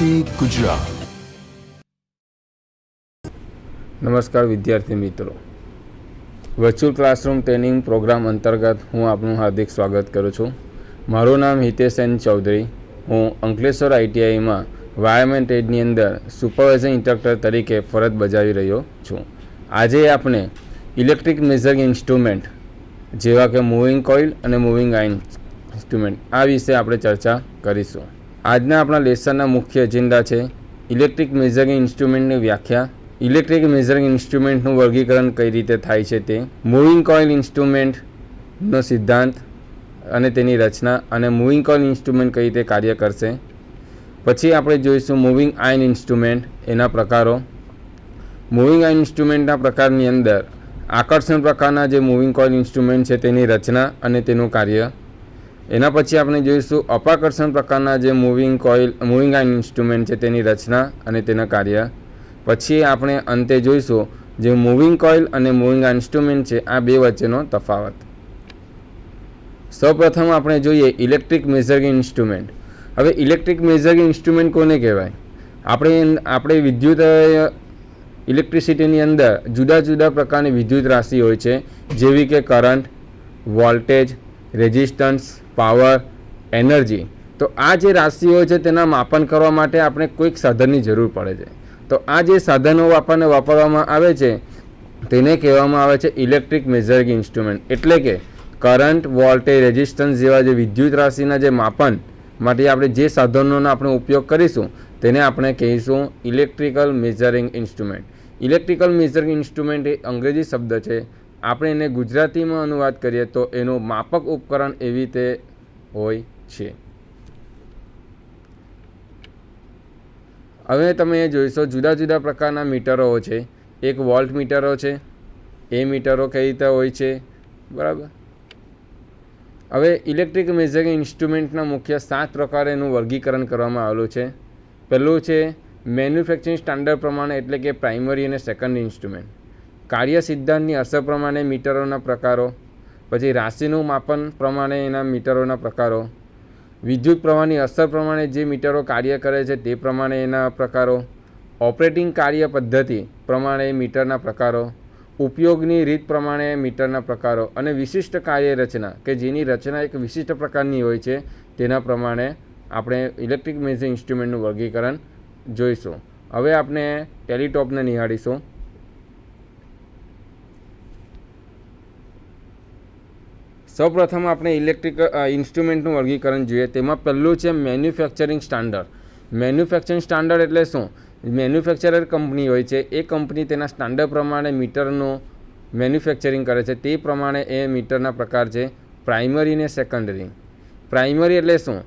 GPSC Gujarat. નમસ્કાર વિદ્યાર્થી મિત્રો, વર્ચ્યુઅલ ક્લાસરૂમ ટ્રેનિંગ પ્રોગ્રામ અંતર્ગત હું આપનું હાર્દિક સ્વાગત કરું છું. મારું નામ હિતેશ એન ચૌધરી. હું અંકલેશ્વર આઈટીઆઈમાં વાયરમેન ટ્રેડની અંદર સુપરવાઇઝર ઇન્સ્ટ્રક્ટર તરીકે ફરજ બજાવી રહ્યો છું. આજે આપણે ઇલેક્ટ્રિક મેઝરિંગ ઇન્સ્ટ્રુમેન્ટ જેવા કે મૂવિંગ કોઇલ અને મૂવિંગ આયર્ન ઇન્સ્ટ્રુમેન્ટ આ વિશે આપણે ચર્ચા કરીશું. આજના આપણા લેસનના મુખ્ય એજન્ડા છે ઇલેક્ટ્રિક મેઝરિંગ ઇન્સ્ટ્રુમેન્ટની વ્યાખ્યા, ઇલેક્ટ્રિક મેઝરિંગ ઇન્સ્ટ્રુમેન્ટનું વર્ગીકરણ કઈ રીતે થાય છે તે, મૂવિંગ કોઇલ ઇન્સ્ટ્રુમેન્ટનો સિદ્ધાંત અને તેની રચના, અને મૂવિંગ કોઇલ ઇન્સ્ટ્રુમેન્ટ કઈ રીતે કાર્ય કરશે. પછી આપણે જોઈશું મૂવિંગ આયર્ન ઇન્સ્ટ્રુમેન્ટ, એના પ્રકારો. મૂવિંગ આયર્ન ઇન્સ્ટ્રુમેન્ટના પ્રકારની અંદર આકર્ષણ પ્રકારના જે મૂવિંગ કોઇલ ઇન્સ્ટ્રુમેન્ટ છે તેની રચના અને તેનું કાર્ય. એના પછી આપણે જોઈશું અપાકર્ષણ પ્રકારના જે મૂવિંગ આયર્ન ઇન્સ્ટ્રુમેન્ટ છે તેની રચના અને તેના કાર્ય. પછી આપણે અંતે જોઈશું જે મૂવિંગ કોઇલ અને મૂવિંગ આયર્ન ઇન્સ્ટ્રુમેન્ટ છે આ બે વચ્ચેનો તફાવત. સૌપ્રથમ આપણે જોઈએ ઇલેક્ટ્રિક મેઝરિંગ ઇન્સ્ટ્રુમેન્ટ. હવે ઇલેક્ટ્રિક મેઝરિંગ ઇન્સ્ટ્રુમેન્ટ કોને કહેવાય? આપણે વિદ્યુત ઇલેક્ટ્રિસિટીની અંદર જુદા જુદા પ્રકારની વિદ્યુત રાશિ હોય છે, જેવી કે current, voltage, resistance, power, energy. તો આ જે રાશિ હોય છે તેના માપન કરવા માટે આપણે કોઈક સાધનની જરૂર પડે છે. તો આ જે સાધનો આપણને વાપરવામાં આવે છે તેને કહેવામાં આવે છે ઇલેક્ટ્રિક મેઝરિંગ ઇન્સ્ટ્રુમેન્ટ. એટલે કે કરંટ, વોલ્ટેજ, રેઝિસ્ટન્સ જેવા જે વિદ્યુત રાશિના જે માપન માટે આપણે જે સાધનોનો આપણે ઉપયોગ કરીશું તેને આપણે કહીશું electrical measuring instrument. Electrical measuring instrument એ અંગ્રેજી શબ્દ છે. આપણે એને ગુજરાતીમાં અનુવાદ કરીએ તો એનું માપક ઉપકરણ એવી રીતે હોય છે. હવે તમે જોઈશો જુદા જુદા પ્રકારના મીટરો છે. એક વોલ્ટ મીટરો છે, એ મીટરો કઈ રીતે હોય છે, બરાબર. હવે ઇલેક્ટ્રિક મેઝરિંગ ઇન્સ્ટ્રુમેન્ટના મુખ્ય 7 પ્રકારેનું વર્ગીકરણ કરવામાં આવેલું છે. પહેલું છે મેન્યુફેક્ચરિંગ સ્ટાન્ડર્ડ પ્રમાણે, એટલે કે પ્રાઇમરી અને સેકન્ડરી ઇન્સ્ટ્રુમેન્ટ. કાર્ય સિદ્ધાંતની અસર પ્રમાણે મીટરોના પ્રકારો. પછી રાશિનું માપન પ્રમાણે એના મીટરોના પ્રકારો. વિદ્યુત પ્રવાહની અસર પ્રમાણે જે મીટરો કાર્ય કરે છે તે પ્રમાણે એના પ્રકારો. ઓપરેટિંગ કાર્ય પદ્ધતિ પ્રમાણે મીટરના પ્રકારો. ઉપયોગની રીત પ્રમાણે મીટરના પ્રકારો. અને વિશિષ્ટ કાર્ય રચના કે જેની રચના એક વિશિષ્ટ પ્રકારની હોય છે તેના પ્રમાણે આપણે ઇલેક્ટ્રિક મેઝરિંગ ઇન્સ્ટ્રુમેન્ટનું વર્ગીકરણ જોઈશું. હવે આપણે ટેલિટોપને નિહાળીશું. સૌપ્રથમ આપણે ઇલેક્ટ્રિક ઇન્સ્ટ્રુમેન્ટનું વર્ગીકરણ જોઈએ. તેમાં પહેલું છે મેન્યુફેક્ચરિંગ સ્ટાન્ડર્ડ. મેન્યુફેક્ચરિંગ સ્ટાન્ડર્ડ એટલે શું? મેન્યુફેક્ચરર કંપની હોય છે, એ કંપની તેના સ્ટાન્ડર્ડ પ્રમાણે મીટરનું મેન્યુફેક્ચરિંગ કરે છે. તે પ્રમાણે એ મીટરના પ્રકાર છે પ્રાઇમરી અને સેકન્ડરી. પ્રાઇમરી એટલે શું?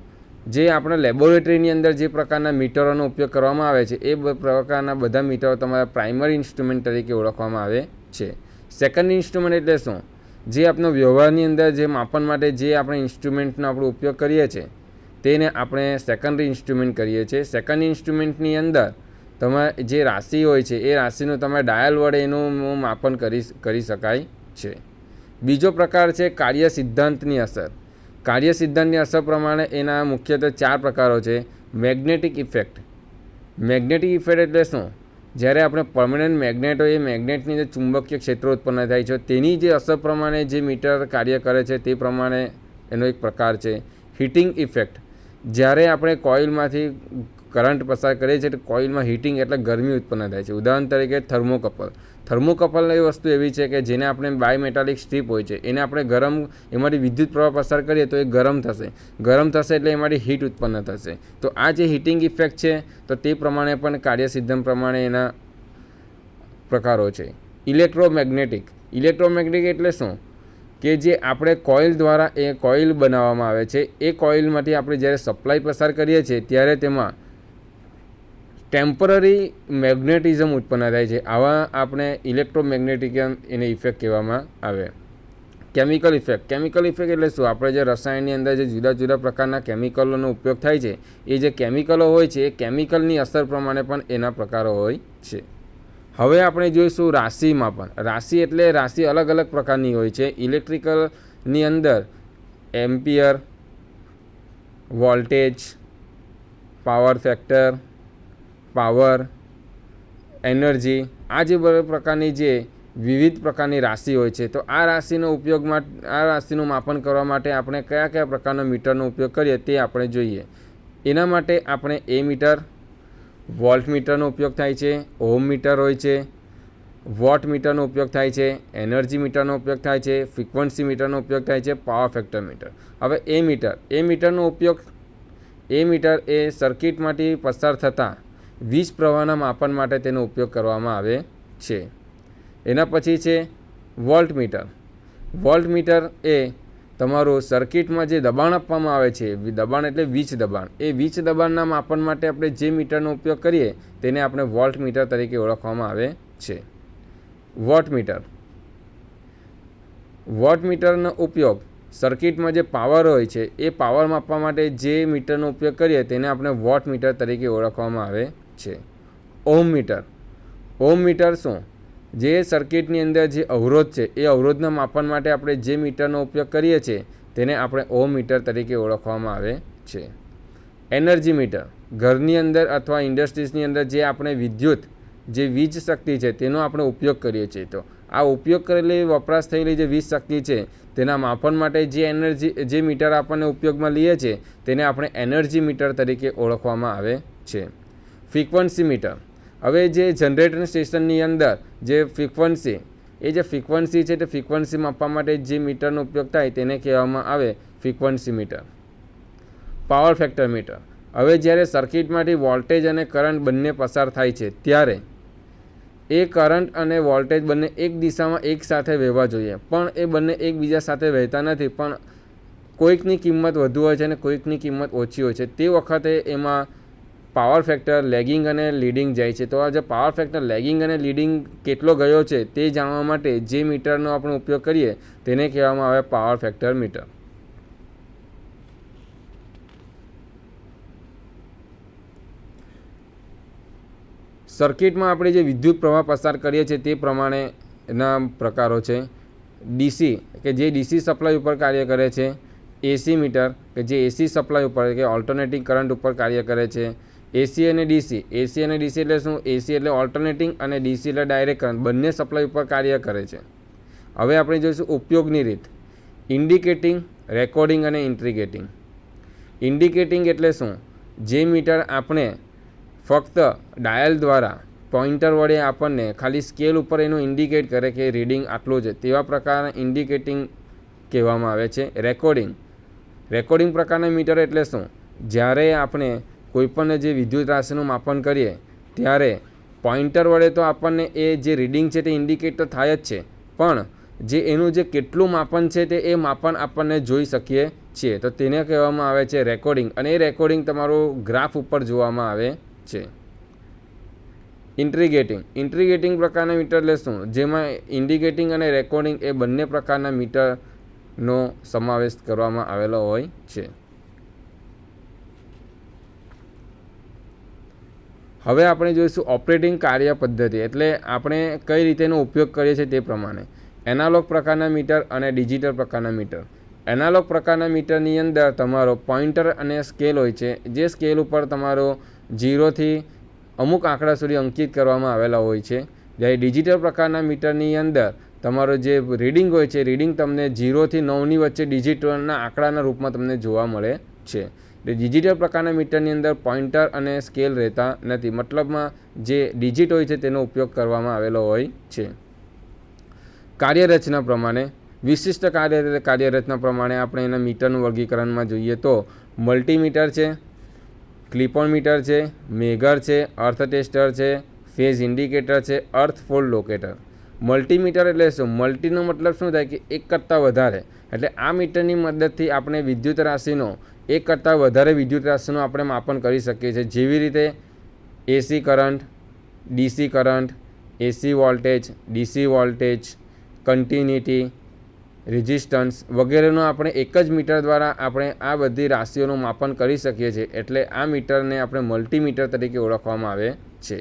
જે આપણે લેબોરેટરીની અંદર જે પ્રકારના મીટરોનો ઉપયોગ કરવામાં આવે છે એ પ્રકારના બધા મીટરો તમારા પ્રાઇમરી ઇન્સ્ટ્રુમેન્ટ તરીકે ઓળખવામાં આવે છે. સેકન્ડરી ઇન્સ્ટ્રુમેન્ટ એટલે શું? જે આપણો વ્યવહારની અંદર જે માપન માટે જે આપણે ઇન્સ્ટ્રુમેન્ટનો આપણે ઉપયોગ કરીએ છીએ તેને આપણે સેકન્ડરી ઇન્સ્ટ્રુમેન્ટ કરીએ છીએ. સેકન્ડરી ઇન્સ્ટ્રુમેન્ટની અંદર તમારે જે રાશિ હોય છે એ રાશિનું તમારે ડાયલ વડે એનું માપન કરી શકાય છે. બીજો પ્રકાર છે કાર્ય સિદ્ધાંતની અસર. કાર્ય સિદ્ધાંતની અસર પ્રમાણે એના મુખ્યત્વે 4 પ્રકારો છે. Magnetic effect. મેગ્નેટિક ઇફેક્ટ એટલે શું? જ્યારે આપણે પરમેનન્ટ મેગ્નેટ હોય એ મેગ્નેટની જે ચુંબકીય ક્ષેત્રો ઉત્પન્ન થાય છે તેની જે અસર પ્રમાણે જે મીટર કાર્ય કરે છે તે પ્રમાણે એનો એક પ્રકાર છે. Heating effect. જ્યારે આપણે કોઇલમાંથી કરંટ પસાર કરીએ છીએ તો કોઇલમાં હીટિંગ એટલે ગરમી ઉત્પન્ન થાય છે. ઉદાહરણ તરીકે થર્મોકપલ. થર્મોકપલ એ વસ્તુ એવી છે કે જેને આપણે બાયમેટાલિક સ્ટ્રીપ હોય છે એને આપણે એમાંથી વિદ્યુત પ્રવાહ પસાર કરીએ તો એ ગરમ થશે. ગરમ થશે એટલે એમાંથી હીટ ઉત્પન્ન થશે. તો આ જે હીટિંગ ઇફેક્ટ છે તો તે પ્રમાણે પણ કાર્ય સિદ્ધાંત પ્રમાણે એના પ્રકારો છે. ઇલેક્ટ્રોમેગ્નેટિક. ઇલેક્ટ્રોમેગ્નેટિક એટલે શું? કે જે આપણે કોઇલ દ્વારા એ કોઇલ બનાવવામાં આવે છે. એ કોઇલમાંથી આપણે જ્યારે સપ્લાય પસાર કરીએ છીએ ત્યારે તેમાં ટેમ્પરરી મેગ્નેટિઝમ ઉત્પન્ન થાય છે. આવા આપણે ઇલેક્ટ્રોમેગ્નેટિઝમ એને ઇફેક્ટ કહેવામાં આવે. Chemical effect. કેમિકલ ઇફેક્ટ એટલે શું? આપણે જે રસાયણની અંદર જે જુદા જુદા પ્રકારના કેમિકલોનો ઉપયોગ થાય છે એ જે કેમિકલો હોય છે એ કેમિકલની અસર પ્રમાણે પણ એના પ્રકારો હોય છે. હવે આપણે જોઈશું રાશિ માપન. રાશિ એટલે રાશિ અલગ અલગ પ્રકારની હોય છે. ઇલેક્ટ્રિકલની અંદર ampere, voltage, power factor, power, energy, આ જે બધા પ્રકારની જે વિવિધ પ્રકારની રાશિ હોય છે, તો આ રાશિનો ઉપયોગમાં આ રાશિનું માપન કરવા માટે આપણે કયા કયા પ્રકારના મીટરનો ઉપયોગ કરીએ તે આપણે જોઈએ. એના માટે આપણે એ મીટર, વોલ્ટ મીટરનો ઉપયોગ થાય છે, ઓહમ મીટર હોય છે, વોટ મીટરનો ઉપયોગ થાય છે, એનર્જી મીટરનો ઉપયોગ થાય છે, ફ્રીક્વન્સી મીટરનો ઉપયોગ થાય છે, પાવર ફેક્ટર મીટર. હવે એ મીટરનો ઉપયોગ મીટર એ સર્કિટમાંથી પસાર થતા વીજ પ્રવાહના માપન માટે તેનો ઉપયોગ કરવામાં આવે છે. એના પછી છે વોલ્ટ મીટર. વોલ્ટ મીટર એ તમારું સર્કિટમાં જે દબાણ આપવામાં આવે છે, દબાણ એટલે વીજ દબાણ, એ વીજ દબાણના માપન માટે આપણે જે મીટરનો ઉપયોગ કરીએ તેને આપણે વોલ્ટ મીટર તરીકે ઓળખવામાં આવે છે. Watt meter. વોટ મીટરનો ઉપયોગ સર્કિટમાં જે પાવર હોય છે એ પાવર માપવા માટે જે મીટરનો ઉપયોગ કરીએ તેને આપણે વોટ મીટર તરીકે ઓળખવામાં આવે છે. Ohm metre. ઓહમ મીટર શું? જે સર્કિટની અંદર જે અવરોધ છે એ અવરોધના માપન માટે આપણે જે મીટરનો ઉપયોગ કરીએ છીએ તેને આપણે ઓહમ મીટર તરીકે ઓળખવામાં આવે છે. Energy metre. ઘરની અંદર અથવા ઇન્ડસ્ટ્રીઝની અંદર જે આપણે વિદ્યુત જે વીજ શક્તિ છે તેનો આપણે ઉપયોગ કરીએ છીએ, તો આ ઉપયોગ કરેલી વપરાશ થયેલી જે વીજ શક્તિ છે તેના માપન માટે જે મીટર આપણને ઉપયોગમાં લઈએ છીએ તેને આપણે એનર્જી મીટર તરીકે ઓળખવામાં આવે છે. Frequency meter. હવે જે જનરેટર સ્ટેશનની અંદર જે ફ્રીક્વન્સી છે તે ફ્રીક્વન્સી માપવા માટે જે મીટરનો ઉપયોગ થાય તેને કહેવામાં આવે frequency meter. Power factor meter. હવે જ્યારે સર્કિટમાંથી વોલ્ટેજ અને કરંટ બંને પસાર થાય છે ત્યારે એ કરંટ અને વોલ્ટેજ બંને એક દિશામાં એકસાથે વહેવા જોઈએ, પણ એ બંને એકબીજા સાથે વહેતા નથી, પણ કોઈકની કિંમત વધુ હોય છે અને કોઈકની કિંમત ઓછી હોય છે. તે વખતે એમાં પાવર ફેક્ટર લેગિંગ અને લીડિંગ જાય છે. તો આ જે પાવર ફેક્ટર લેગિંગ અને લીડિંગ કેટલો ગયો છે તે જાણવા માટે જે મીટરનો આપણે ઉપયોગ કરીએ તેને કહેવામાં આવે પાવર ફેક્ટર મીટર. સર્કિટમાં આપણે જે વિદ્યુત પ્રવાહ પસાર કરીએ છીએ તે પ્રમાણેના પ્રકારો છે. ડીસી કે જે ડીસી સપ્લાય ઉપર કાર્ય કરે છે. એસી મીટર કે જે એસી સપ્લાય ઉપર કે ઓલ્ટરનેટિંગ કરંટ ઉપર કાર્ય કરે છે. એસી અને ડીસી. એસી અને ડીસી એટલે શું? એસી એટલે ઓલ્ટરનેટિંગ અને ડીસી એટલે ડાયરેક્ટ કરંટ, બંને સપ્લાય ઉપર કાર્ય કરે છે. હવે આપણે જોઈશું ઉપયોગની રીત. ઇન્ડિકેટિંગ, રેકોર્ડિંગ અને ઇન્ટ્રીગેટિંગ. ઇન્ડિકેટિંગ એટલે શું? જે મીટર આપણે ફક્ત ડાયલ દ્વારા પોઇન્ટર વડે આપણને ખાલી સ્કેલ ઉપર એનું ઇન્ડિકેટ કરે કે રીડિંગ આટલું છે, તેવા પ્રકારના ઇન્ડિકેટિંગ કહેવામાં આવે છે. રેકોર્ડિંગ પ્રકારના મીટર એટલે શું? જ્યારે આપણે કોઈપણ જે વિદ્યુત રાશિનું માપન કરીએ ત્યારે પોઇન્ટર વડે તો આપણને એ જે રીડિંગ છે તે ઇન્ડિકેટ તો થાય જ છે, પણ જે એનું જે કેટલું માપન છે તે એ માપન આપણને જોઈ શકીએ છીએ, તો તેને કહેવામાં આવે છે રેકોર્ડિંગ, અને એ રેકોર્ડિંગ તમારું ગ્રાફ ઉપર જોવામાં આવે છે. ઇન્ટ્રીગેટિંગ પ્રકારના મીટર એટલે શું? જેમાં ઇન્ડિકેટિંગ અને રેકોર્ડિંગ એ બંને પ્રકારના મીટરનો સમાવેશ કરવામાં આવેલો હોય છે. હવે આપણે જોઈશું ઓપરેટિંગ કાર્ય પદ્ધતિ, એટલે આપણે કઈ રીતેનો ઉપયોગ કરીએ છીએ તે પ્રમાણે. એનાલોગ પ્રકારના મીટર અને ડિજિટલ પ્રકારના મીટર. એનાલોગ પ્રકારના મીટરની અંદર તમારો પોઇન્ટર અને સ્કેલ હોય છે, જે સ્કેલ ઉપર તમારો 0થી અમુક આંકડા સુધી અંકિત કરવામાં આવેલા હોય છે. જ્યારે ડિજિટલ પ્રકારના મીટરની અંદર તમારો જે રીડિંગ હોય છે, રીડિંગ તમને 0થી 9ની વચ્ચે ડિજિટલના આંકડાના રૂપમાં તમને જોવા મળે છે. ડિજિટલ પ્રકારના મીટરની અંદર પોઇન્ટર અને સ્કેલ રહેતા નથી, મતલબમાં જે ડિજિટ હોય છે તેનો ઉપયોગ કરવામાં આવેલો હોય છે. કાર્યરચના પ્રમાણે વિશિષ્ટ કાર્યરચના પ્રમાણે આપણે એના મીટરનું વર્ગીકરણમાં જોઈએ તો મલ્ટીમીટર છે, ક્લિપ-ઓન મીટર છે, મેગર છે, અર્થ ટેસ્ટર છે, ફેઝ ઇન્ડિકેટર છે, અર્થ ફોલ્ડ લોકેટર. મલ્ટીમીટર એટલે શું? મલ્ટીનો મતલબ શું થાય કે એક કરતાં વધારે, એટલે આ મીટરની મદદથી આપણે વિદ્યુત રાશિનો એક કરતાં વધારે વિદ્યુત રાશિનું આપણે માપન કરી શકીએ છીએ. જેવી રીતે AC current, DC current, AC voltage, DC voltage, continuity, resistance વગેરેનો આપણે એક જ મીટર દ્વારા આપણે આ બધી રાશિઓનું માપન કરી શકીએ છીએ, એટલે આ મીટરને આપણે મલ્ટીમીટર તરીકે ઓળખવામાં આવે છે.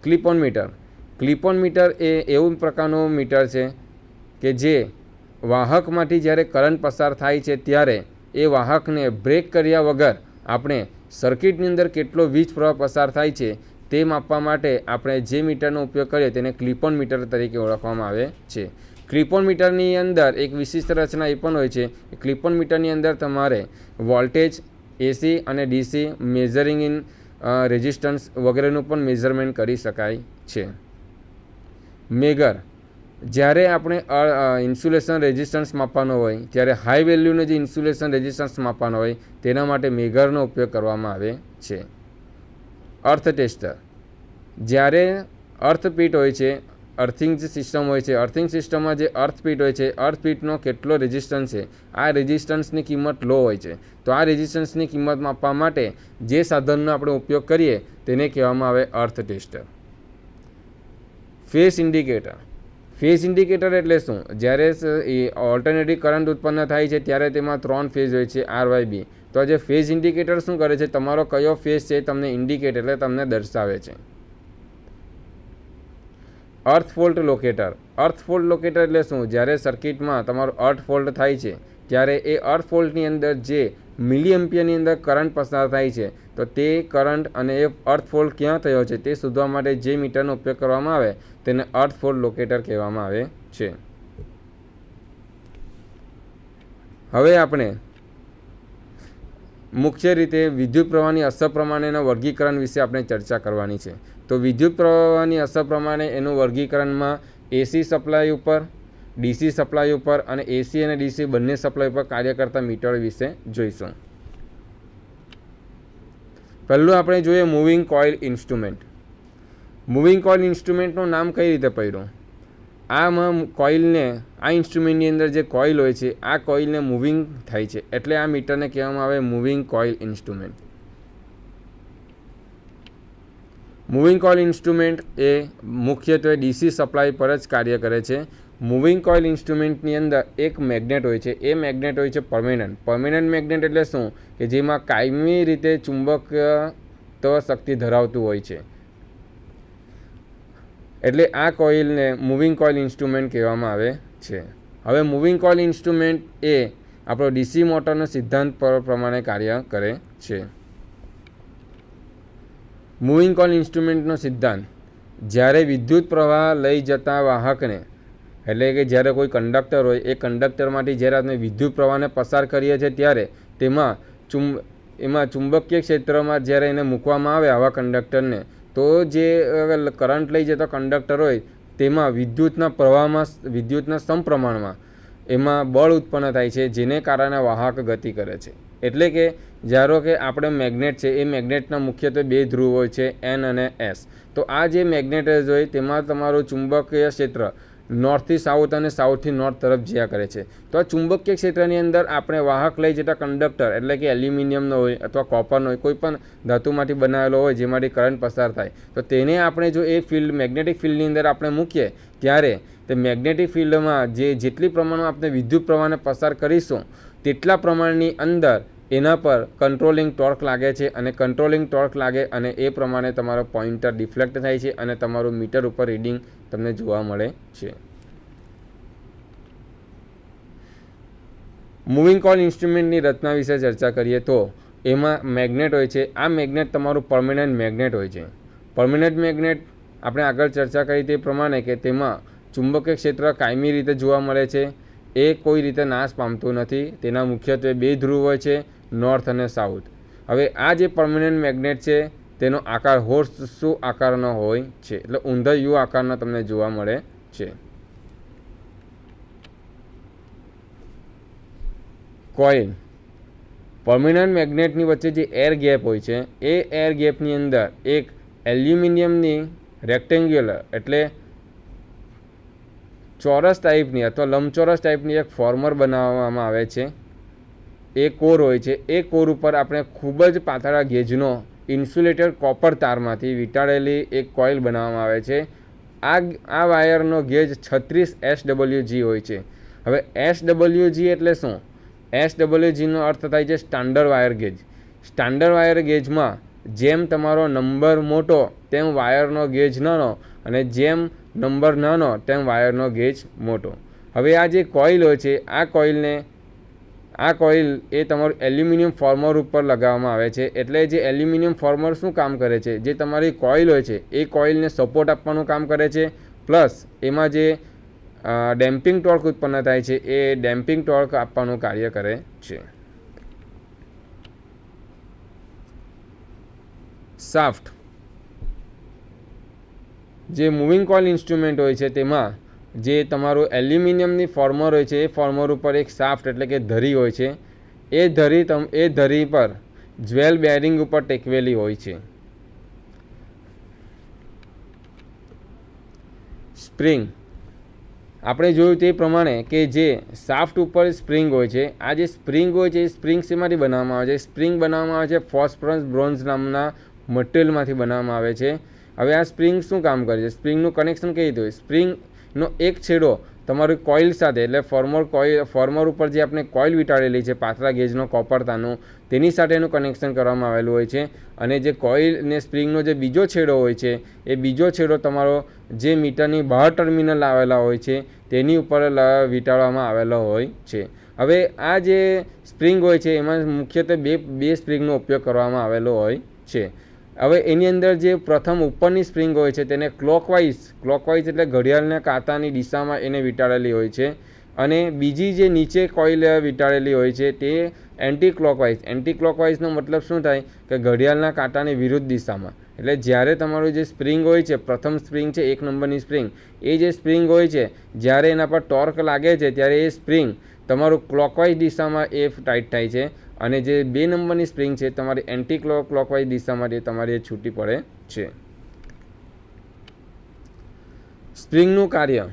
Clip on meter. ક્લિપ-ઓન મીટર એ એવું પ્રકારનું મીટર છે કે જે વાહકમાંથી જ્યારે કરંટ પસાર થાય છે ત્યારે એ વાહકને બ્રેક કર્યા વગર આપણે સર્કિટની અંદર કેટલો વીજ પ્રવાહ પસાર થાય છે તે માપવા માટે આપણે જે મીટરનો ઉપયોગ કરીએ તેને ક્લિપ ઓન મીટર તરીકે ઓળખવામાં આવે છે. ક્લિપ ઓન મીટરની અંદર એક વિશિષ્ટ રચના એ પણ હોય છે. ક્લિપ ઓન મીટરની અંદર તમારે વોલ્ટેજ, એસી અને ડીસી, મેઝરિંગ ઇન રેઝિસ્ટન્સ વગેરેનું પણ મેઝરમેન્ટ કરી શકાય છે. મેગર, જ્યારે આપણે ઇન્સ્યુલેશન રેઝિસ્ટન્સ માપવાનો હોય ત્યારે હાઈ વેલ્યુનો જે ઇન્સ્યુલેશન રેઝિસ્ટન્સ માપવાનો હોય તેના માટે મેગરનો ઉપયોગ કરવામાં આવે છે. અર્થ ટેસ્ટર, જ્યારે અર્થપીટ હોય છે, અર્થિંગ જે સિસ્ટમ હોય છે, અર્થિંગ સિસ્ટમમાં જે અર્થપીટ હોય છે, અર્થપીટનો કેટલો રેઝિસ્ટન્સ છે, આ રેઝિસ્ટન્સની કિંમત લો હોય છે. તો આ રેઝિસ્ટન્સની કિંમત માપવા માટે જે સાધનનો આપણે ઉપયોગ કરીએ તેને કહેવામાં આવે earth tester. Phase indicator, phase indicator એટલે શું? જ્યારે ઓલ્ટરનેટિવ કરંટ ઉત્પન્ન થાય છે ત્યારે તેમાં 3 ફેઝ હોય છે, આર વાય બી. તો આ જે ફેઝ ઇન્ડિકેટર શું કરે છે? તમારો કયો ફેઝ છે તમને ઇન્ડિકેટ એટલે તમને દર્શાવે છે. અર્થ ફોલ્ટ લોકેટર, અર્થ ફોલ્ટ લોકેટર એટલે શું? જ્યારે સર્કિટમાં તમારો અર્થ ફોલ્ટ થાય છે ત્યારે એ અર્થ ફોલ્ટની અંદર જે મિલી એમ્પિયરની અંદર કરંટ પસાર થાય છે તો તે કરંટ અને એ અર્થ ફોલ્ટ ક્યાં થયો છે તે શોધવા માટે જે મીટરનો ઉપયોગ કરવામાં આવે તેને અર્થ ફોલ્ટ લોકેટર કહેવામાં આવે છે. હવે આપણે મુખ્ય રીતે વિદ્યુત પ્રવાહની અસર પ્રમાણેના વર્ગીકરણ વિશે આપણે ચર્ચા કરવાની છે. તો વિદ્યુત પ્રવાહની અસર પ્રમાણે એનું વર્ગીકરણમાં એસી સપ્લાય ઉપર, ડીસી સપ્લાય ઉપર અને એસી અને ડીસી બંને સપ્લાય ઉપર કાર્ય કરતા મીટર વિશે જોઈશું. પહેલું આપણે જોઈએ moving coil instrument. Moving coil ઇન્સ્ટ્રુમેન્ટનું નામ કઈ રીતે પડ્યું? આમાં કોઇલને, આ ઇન્સ્ટ્રુમેન્ટની અંદર જે કોઇલ હોય છે આ કોઇલને મૂવિંગ થાય છે એટલે આ મીટરને કહેવામાં આવે moving coil instrument. Moving coil instrument એ મુખ્યત્વે ડીસી સપ્લાય પર જ કાર્ય કરે છે. મૂવિંગ કોઇલ ઇન્સ્ટ્રુમેન્ટની અંદર એક મેગ્નેટ હોય છે, એ મેગ્નેટ હોય છે પરમેનન્ટ. પરમેનન્ટ મેગ્નેટ એટલે શું? કે જેમાં કાયમી રીતે ચુંબકત્વ શક્તિ ધરાવતું હોય છે. એટલે આ કોઇલને મૂવિંગ કોઇલ ઇન્સ્ટ્રુમેન્ટ કહેવામાં આવે છે. હવે મૂવિંગ કોઇલ ઇન્સ્ટ્રુમેન્ટ એ આપણો ડીસી મોટરનો સિદ્ધાંત પ્રમાણે કાર્ય કરે છે. મૂવિંગ કોઇલ ઇન્સ્ટ્રુમેન્ટનો સિદ્ધાંત, જ્યારે વિદ્યુત પ્રવાહ લઈ જતા વાહકને, એટલે કે જ્યારે કોઈ કંડક્ટર હોય એ કંડક્ટરમાંથી જ્યારે આપણે વિદ્યુત પ્રવાહને પસાર કરીએ છીએ ત્યારે એમાં ચુંબકીય ક્ષેત્રમાં જ્યારે એને મૂકવામાં આવે આવા કંડક્ટરને તો જે કરંટ લઈ જતો કંડક્ટર હોય તેમાં વિદ્યુતના પ્રવાહમાં, વિદ્યુતના સમપ્રમાણમાં એમાં બળ ઉત્પન્ન થાય છે જેને કારણે વાહક ગતિ કરે છે. એટલે કે ધારો કે આપણે મેગ્નેટ છે, એ મેગ્નેટના મુખ્યત્વે 2 ધ્રુવ હોય છે, એન અને એસ. તો આ જે મેગ્નેટ હોય તેમાં તમારું ચુંબકીય ક્ષેત્ર નોર્થથી સાઉથ અને સાઉથથી નોર્થ તરફ જયા કરે છે. તો આ ચુંબકીય ક્ષેત્રની અંદર આપણે વાહક લઈ જતા કંડક્ટર, એટલે કે એલ્યુમિનિયમનો હોય અથવા કોપરનો હોય, કોઈ પણ ધાતુમાંથી બનાવેલો હોય જેમાંથી કરંટ પસાર થાય, તો તેને આપણે જો એ ફિલ્ડ, મેગ્નેટિક ફિલ્ડની અંદર આપણે મૂકીએ ત્યારે તે મેગ્નેટિક ફિલ્ડમાં જેટલી પ્રમાણમાં આપણે વિદ્યુત પ્રવાહને પસાર કરીશું તેટલા પ્રમાણની અંદર એના પર કંટ્રોલિંગ ટોર્ક લાગે છે અને કંટ્રોલિંગ ટોર્ક લાગે અને એ પ્રમાણે તમારો પોઇન્ટર ડિફ્લેક્ટ થાય છે અને તમારું મીટર ઉપર રીડિંગ તમને જોવા મળે છે. મૂવિંગ કોઇલ ઇન્સ્ટ્રુમેન્ટની રચના વિશે ચર્ચા કરીએ તો એમાં મેગ્નેટ હોય છે. આ મેગ્નેટ તમારું પરમેનન્ટ મેગ્નેટ હોય છે. પરમેનન્ટ મેગ્નેટ આપણે આગળ ચર્ચા કરી તે પ્રમાણે કે તેમાં ચુંબકીય ક્ષેત્ર કાયમી રીતે જોવા મળે છે, એ કોઈ રીતે નાશ પામતું નથી. તેના મુખ્યત્વે 2 ધ્રુવ હોય છે, નોર્થ અને સાઉથ. હવે આ જે પરમેનન્ટ મેગ્નેટ છે તેનો આકાર હોર્સ શુ આકારનો હોય છે, એટલે ઊંધા યુ આકારનો તમને જોવા મળે છે. કોઇલ, પરમેનન્ટ મેગ્નેટની વચ્ચે જે એર ગેપ હોય છે એ એર ગેપની અંદર એક એલ્યુમિનિયમની રેક્ટેન્ગ્યુલર એટલે ચોરસ ટાઈપની અથવા લંબચોરસ ટાઈપની એક ફોર્મર બનાવવામાં આવે છે. એ કોર હોય છે. એ કોર ઉપર આપણે ખૂબ જ પાતળા ગેજનો ઇન્સ્યુલેટેડ કોપર તારમાંથી વીંટાળેલી એક કોઇલ બનાવવામાં આવે છે. આ વાયરનો ગેજ 36 SWG હોય છે. હવે SWG એટલે શું? SWGનો અર્થ થાય છે standard wire gauge. Standard wire ગેજમાં જેમ તમારો નંબર મોટો તેમ વાયરનો ગેજ નાનો અને જેમ નંબર નાનો તેમ વાયરનો ગેજ મોટો. હવે આ જે કોઇલ હોય છે આ કોઇલને આ કોઇલ એ તમારું એલ્યુમિનિયમ ફોર્મર ઉપર લગાવવામાં આવે છે. એટલે જે એલ્યુમિનિયમ ફોર્મર શું કામ કરે છે, જે તમારી કોઇલ હોય છે એ કોઇલને સપોર્ટ આપવાનું કામ કરે છે, પ્લસ એમાં જે ડેમ્પિંગ ટોર્ક ઉત્પન્ન થાય છે એ ડેમ્પિંગ ટોર્ક આપવાનું કાર્ય કરે છે. શાફ્ટ, જે મૂવિંગ કોઇલ ઇન્સ્ટ્રુમેન્ટ હોય છે તેમાં જે તમારું એલ્યુમિનિયમની ફોર્મર હોય છે એ ફોર્મર ઉપર એક શાફ્ટ એટલે કે ધરી હોય છે. એ ધરી પર જ્વેલ બેરિંગ ઉપર ટેકવેલી હોય છે. સ્પ્રિંગ, આપણે જોયું તે પ્રમાણે કે જે શાફ્ટ ઉપર સ્પ્રિંગ હોય છે, આ જે સ્પ્રિંગ હોય છે એ સ્પ્રિંગ શેમાંથી બનાવવામાં આવે છે? સ્પ્રિંગ બનાવવામાં આવે છે ફોસ્ફરસ બ્રોન્ઝ નામના મટીરિયલમાંથી બનાવવામાં આવે છે. હવે આ સ્પ્રિંગ શું કામ કરે છે? સ્પ્રિંગનું કનેક્શન કઈ રીતે હોય? સ્પ્રિંગનો એક છેડો તમારું કોઇલ સાથે એટલે ફોર્મર ઉપર જે આપણે કોઇલ વીંટાળેલી છે પાતળા ગેજનો કોપર તારનું, તેની સાથે એનું કનેક્શન કરવામાં આવેલું હોય છે. અને જે કોઇલ ને સ્પ્રિંગનો જે બીજો છેડો હોય છે એ બીજો છેડો તમારો જે મીટરની બહાર ટર્મિનલ આવેલા હોય છે તેની ઉપર વીંટાળવામાં આવેલો હોય છે. હવે આ જે સ્પ્રિંગ હોય છે એમાં મુખ્યત્વે બે સ્પ્રિંગનો ઉપયોગ કરવામાં આવેલો હોય છે. હવે એની અંદર જે પ્રથમ ઉપરની સ્પ્રિંગ હોય છે તેને ક્લોકવાઇઝ એટલે ઘડિયાળના કાંટાની દિશામાં એને વીંટાળેલી હોય છે. અને બીજી જે નીચે કોઇલ વીંટાળેલી હોય છે તે એન્ટી ક્લોકવાઇઝનો મતલબ શું થાય કે ઘડિયાળના કાંટાની વિરુદ્ધ દિશામાં. એટલે જ્યારે તમારું જે સ્પ્રિંગ હોય છે, પ્રથમ સ્પ્રિંગ છે 1 નંબરની સ્પ્રિંગ, એ જે સ્પ્રિંગ હોય છે જ્યારે એના પર ટોર્ક લાગે છે ત્યારે એ સ્પ્રિંગ તમારું ક્લોકવાઇઝ દિશામાં એ ટાઈટ થાય છે. અને જે 2 નંબરની સ્પ્રિંગ છે તમારી એન્ટી ક્લોકવાઇઝ દિશામાં તમારી છૂટી પડે છે. સ્પ્રિંગનું કાર્ય,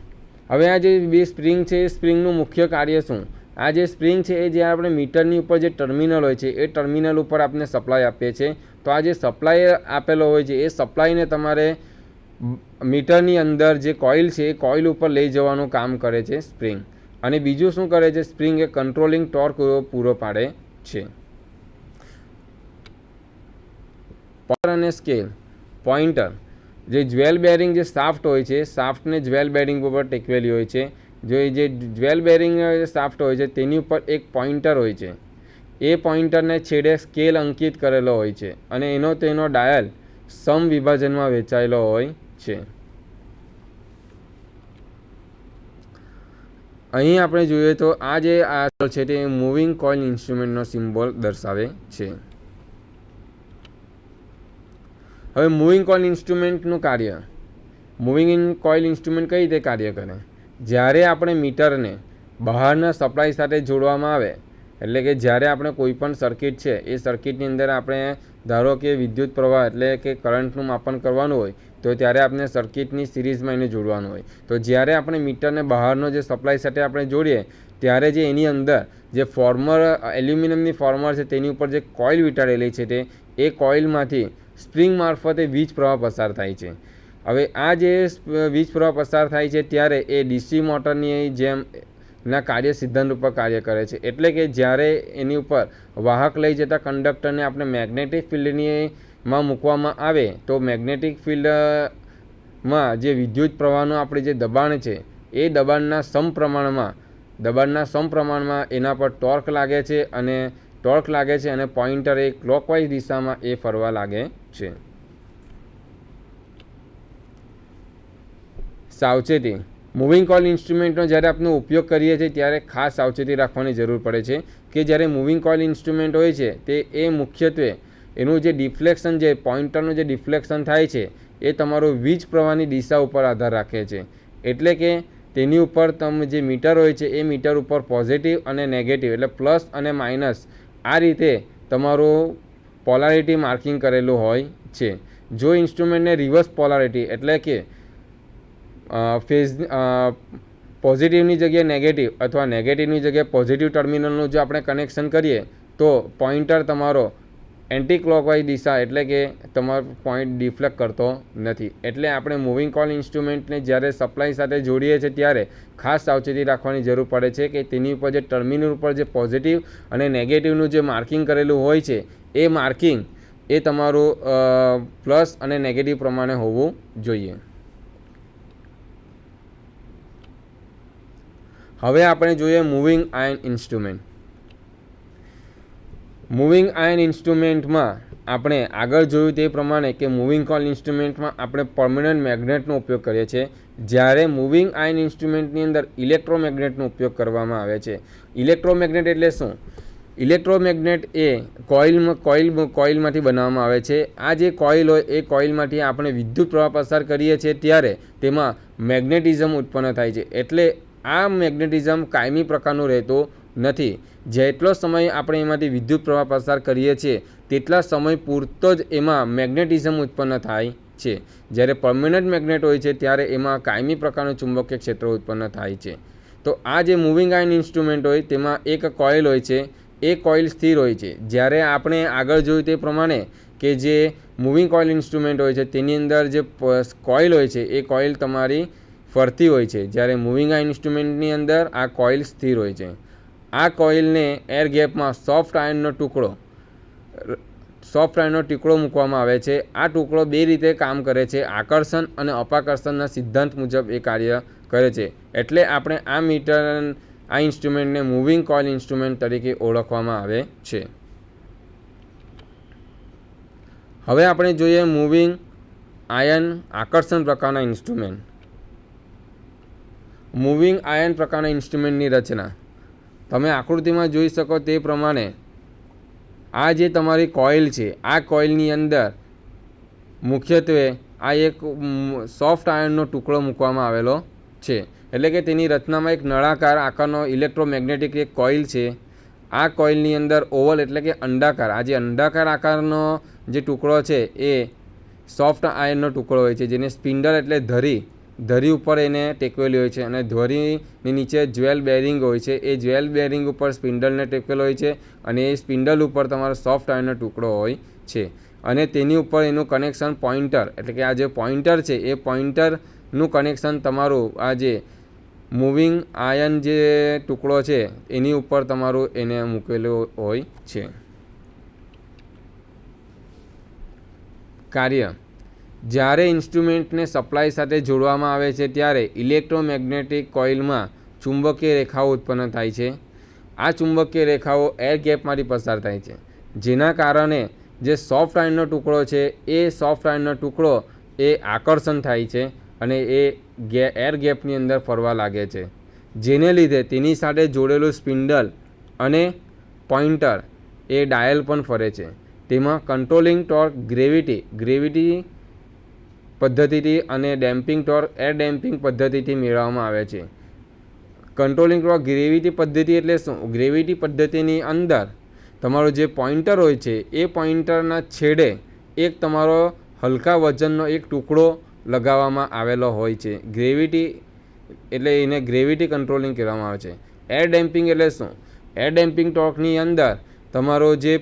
હવે આ જે બે સ્પ્રિંગ છે એ સ્પ્રિંગનું મુખ્ય કાર્ય શું? આ જે સ્પ્રિંગ છે એ જે આપણે મીટરની ઉપર જે ટર્મિનલ હોય છે એ ટર્મિનલ ઉપર આપણે સપ્લાય આપીએ છીએ. તો આ જે સપ્લાય આપેલો હોય છે એ સપ્લાયને તમારે મીટરની અંદર જે કોઇલ છે એ કોઇલ ઉપર લઈ જવાનું કામ કરે છે સ્પ્રિંગ. અને બીજું શું કરે છે સ્પ્રિંગ? એ કંટ્રોલિંગ ટોર્ક પૂરો પાડે છે. પોઇન્ટર અને સ્કેલ. પોઇન્ટર, જે જ્વેલ બેરિંગ જે શાફ્ટ હોય છે, શાફ્ટને જ્વેલ બેરિંગ ઉપર ટેકવેલી હોય છે. જો એ જે જ્વેલ બેરિંગ શાફ્ટ હોય છે તેની ઉપર એક પોઇન્ટર હોય છે. એ પોઇન્ટરને છેડે સ્કેલ અંકિત કરેલો હોય છે અને તેનો ડાયલ સમ વિભાજનમાં વહેંચાયેલો હોય છે. અહીં આપણે જોઈએ તો આ જે છે તે મૂવિંગ કોઇલ ઇન્સ્ટ્રુમેન્ટનો સિમ્બોલ દર્શાવે છે. હવે મૂવિંગ કોઇલ ઇન્સ્ટ્રુમેન્ટનું કાર્ય. મૂવિંગ કોઇલ ઇન્સ્ટ્રુમેન્ટ કઈ રીતે કાર્ય કરે? જ્યારે આપણે મીટરને બહારના સપ્લાય સાથે જોડવામાં આવે, એટલે કે જ્યારે આપણે કોઈ પણ સર્કિટ છે એ સર્કિટની અંદર આપણે ધારો કે વિદ્યુત પ્રવાહ એટલે કે કરંટનું માપન કરવાનું હોય તો ત્યારે આપણે સર્કિટની સિરીઝમાં એને જોડવાનું હોય. તો જ્યારે આપણે મીટરને બહારનો જે સપ્લાય સાથે આપણે જોડીએ ત્યારે જે એની અંદર જે એલ્યુમિનિયમની ફોર્મર છે તેની ઉપર જે કોઇલ વીંટાળેલી છે તે એ કોઇલમાંથી સ્પ્રિંગ મારફતે વીજ પ્રવાહ પસાર થાય છે. હવે આ જે વીજ પ્રવાહ પસાર થાય છે ત્યારે એ ડીસી મોટરની જેમ ના કાર્ય સિદ્ધાંત ઉપર કાર્ય કરે છે. એટલે કે જ્યારે એની ઉપર વાહક લઈ જતા કંડક્ટરને આપણે મેગ્નેટિક ફિલ્ડની માં મૂકવામાં આવે તો મેગ્નેટિક ફિલ્ડમાં જે વિદ્યુત પ્રવાહનું આપણે જે દબાણ છે એ દબાણના સમપ્રમાણમાં એના પર ટોર્ક લાગે છે અને પોઇન્ટર એ ક્લોકવાઇઝ દિશામાં એ ફરવા લાગે છે. સાવચેતી. મૂવિંગ કોઇલ ઇન્સ્ટ્રુમેન્ટનો જ્યારે આપણે ઉપયોગ કરીએ છીએ ત્યારે ખાસ સાવચેતી રાખવાની જરૂર પડે છે કે જ્યારે મૂવિંગ કોઇલ ઇન્સ્ટ્રુમેન્ટ હોય છે તે એ મુખ્યત્વે એનું જે ડિફ્લેક્શન જે પોઇન્ટરનું જે ડિફ્લેક્શન થાય છે એ તમારું વીજ પ્રવાહની દિશા ઉપર આધાર રાખે છે. એટલે કે તેની ઉપર જે મીટર હોય છે એ મીટર ઉપર પોઝિટિવ અને નેગેટિવ એટલે પ્લસ અને માઇનસ આ રીતે તમારું પોલારિટી માર્કિંગ કરેલું હોય છે. જો ઇન્સ્ટ્રુમેન્ટને રિવર્સ પોલારિટી એટલે કે પોઝિટિવની જગ્યાએ નેગેટિવ અથવા નેગેટિવની જગ્યાએ પોઝિટિવ ટર્મિનલનું જો આપણે કનેક્શન કરીએ તો પોઇન્ટર તમારો એન્ટી ક્લોકવાઇઝ દિશા એટલે કે તમારો પોઈન્ટ ડિફ્લેક્ટ કરતો નથી. એટલે આપણે મૂવિંગ કોઇલ ઇન્સ્ટ્રુમેન્ટને જ્યારે સપ્લાય સાથે જોડીએ છીએ ત્યારે ખાસ સાવચેતી રાખવાની જરૂર પડે છે કે તેની ઉપર જે ટર્મિનલ ઉપર જે પોઝિટિવ અને નેગેટિવનું જે માર્કિંગ કરેલું હોય છે એ માર્કિંગ એ તમારું પ્લસ અને નેગેટિવ પ્રમાણે હોવું જોઈએ. હવે આપણે જોઈએ moving iron instrument. Moving iron ઇન્સ્ટ્રુમેન્ટમાં આપણે આગળ જોયું તે પ્રમાણે કે મૂવિંગ કોઇલ ઇન્સ્ટ્રુમેન્ટમાં આપણે પરમેનન્ટ મેગ્નેટનો ઉપયોગ કરીએ છીએ, જ્યારે મૂવિંગ આયન ઇન્સ્ટ્રુમેન્ટની અંદર ઇલેક્ટ્રોમેગ્નેટનો ઉપયોગ કરવામાં આવે છે. ઇલેક્ટ્રોમેગ્નેટ એટલે શું? ઇલેક્ટ્રોમેગ્નેટ એ કોઇલમાંથી બનાવવામાં આવે છે. આ જે કોઇલ હોય એ કોઇલમાંથી આપણે વિદ્યુત પ્રવાહ પસાર કરીએ છીએ ત્યારે તેમાં મેગ્નેટિઝમ ઉત્પન્ન થાય છે. એટલે આ મેગ્નેટિઝમ કાયમી પ્રકારનું રહેતું નથી. જેટલો સમય આપણે એમાંથી વિદ્યુત પ્રવાહ પસાર કરીએ છીએ તેટલા સમય પૂરતો જ એમાં મેગ્નેટિઝમ ઉત્પન્ન થાય છે. જ્યારે પરમેનન્ટ મેગ્નેટ હોય છે ત્યારે એમાં કાયમી પ્રકારનું ચુંબકીય ક્ષેત્ર ઉત્પન્ન થાય છે. તો આ જે મૂવિંગ આયન ઇન્સ્ટ્રુમેન્ટ હોય તેમાં એક કોઇલ હોય છે, એ કોઇલ સ્થિર હોય છે. જ્યારે આપણે આગળ જોયું તે પ્રમાણે કે જે મૂવિંગ કોઇલ ઇન્સ્ટ્રુમેન્ટ હોય છે તેની અંદર જે કોઇલ હોય છે એ કોઇલ તમારી ફરતી હોય છે, જ્યારે મૂવિંગ આયન ઇન્સ્ટ્રુમેન્ટની અંદર આ કોઇલ સ્થિર હોય છે. આ કોઇલને એર ગેપમાં સોફ્ટ આયનનો ટુકડો મૂકવામાં આવે છે. આ ટુકડો બે રીતે કામ કરે છે, આકર્ષણ અને અપાકર્ષણના સિદ્ધાંત મુજબ એ કાર્ય કરે છે. એટલે આપણે આ ઇન્સ્ટ્રુમેન્ટને મૂવિંગ કોઇલ ઇન્સ્ટ્રુમેન્ટ તરીકે ઓળખવામાં આવે છે. હવે આપણે જોઈએ મૂવિંગ આયન આકર્ષણ પ્રકારના ઇન્સ્ટ્રુમેન્ટ. મૂવિંગ આયન પ્રકારના ઇન્સ્ટ્રુમેન્ટની રચના તમે આકૃતિમાં જોઈ શકો તે પ્રમાણે આ જે તમારી કોઇલ છે, આ કોઇલની અંદર મુખ્યત્વે આ એક સોફ્ટ આયનનો ટુકડો મૂકવામાં આવેલો છે. એટલે કે તેની રચનામાં એક નળાકાર આકારનો ઇલેક્ટ્રોમેગ્નેટિક એક કોઇલ છે. આ કોઇલની અંદર ઓવલ એટલે કે અંડાકાર, આ જે અંડાકાર આકારનો જે ટુકડો છે એ સોફ્ટ આયનનો ટુકડો હોય છે, જેને સ્પિન્ડલ એટલે ધરી ઉપર એને ટેકવેલી હોય છે, અને ધરીની નીચે જ્વેલ બેરિંગ હોય છે. એ જ્વેલ બેરિંગ ઉપર સ્પિન્ડલને ટેકવેલો હોય છે, અને એ સ્પિન્ડલ ઉપર તમારો સોફ્ટ આયનનો ટુકડો હોય છે. અને તેની ઉપર એનું કનેક્શન પોઇન્ટર એટલે કે આ જે પોઇન્ટર છે એ પોઇન્ટરનું કનેક્શન તમારું આ જે મૂવિંગ આયન જે ટુકડો છે એની ઉપર તમારું એને મૂકેલું હોય છે. કાર્ય: જ્યારે ઇન્સ્ટ્રુમેન્ટને સપ્લાય સાથે જોડવામાં આવે છે ત્યારે ઇલેક્ટ્રોમેગ્નેટિક કોઇલમાં ચુંબકીય રેખાઓ ઉત્પન્ન થાય છે. આ ચુંબકીય રેખાઓ એર ગેપમાંથી પસાર થાય છે, જેના કારણે જે સોફ્ટ આયનનો ટુકડો છે એ સોફ્ટ આયનનો ટુકડો એ આકર્ષણ થાય છે અને એ એર ગેપની અંદર ફરવા લાગે છે, જેને લીધે તેની સાથે જોડેલું સ્પિન્ડલ અને પોઇન્ટર એ ડાયલ પણ ફરે છે. તેમાં કંટ્રોલિંગ ટોર્ક ગ્રેવિટી પદ્ધતિથી અને ડેમ્પિંગ ટોર્ક એર ડેમ્પિંગ પદ્ધતિથી મેળવવામાં આવે છે. કંટ્રોલિંગ ટોર્ક ગ્રેવિટી પદ્ધતિ એટલે શું? ગ્રેવિટી પદ્ધતિની અંદર તમારો જે પોઇન્ટર હોય છે એ પોઇન્ટરના છેડે એક તમારો હલકા વજનનો એક ટુકડો લગાવવામાં આવેલો હોય છે. ગ્રેવિટી એટલે એને ગ્રેવિટી કંટ્રોલિંગ કહેવામાં આવે છે. એર ડેમ્પિંગ એટલે શું? એર ડેમ્પિંગ ટોર્કની અંદર તમારો જે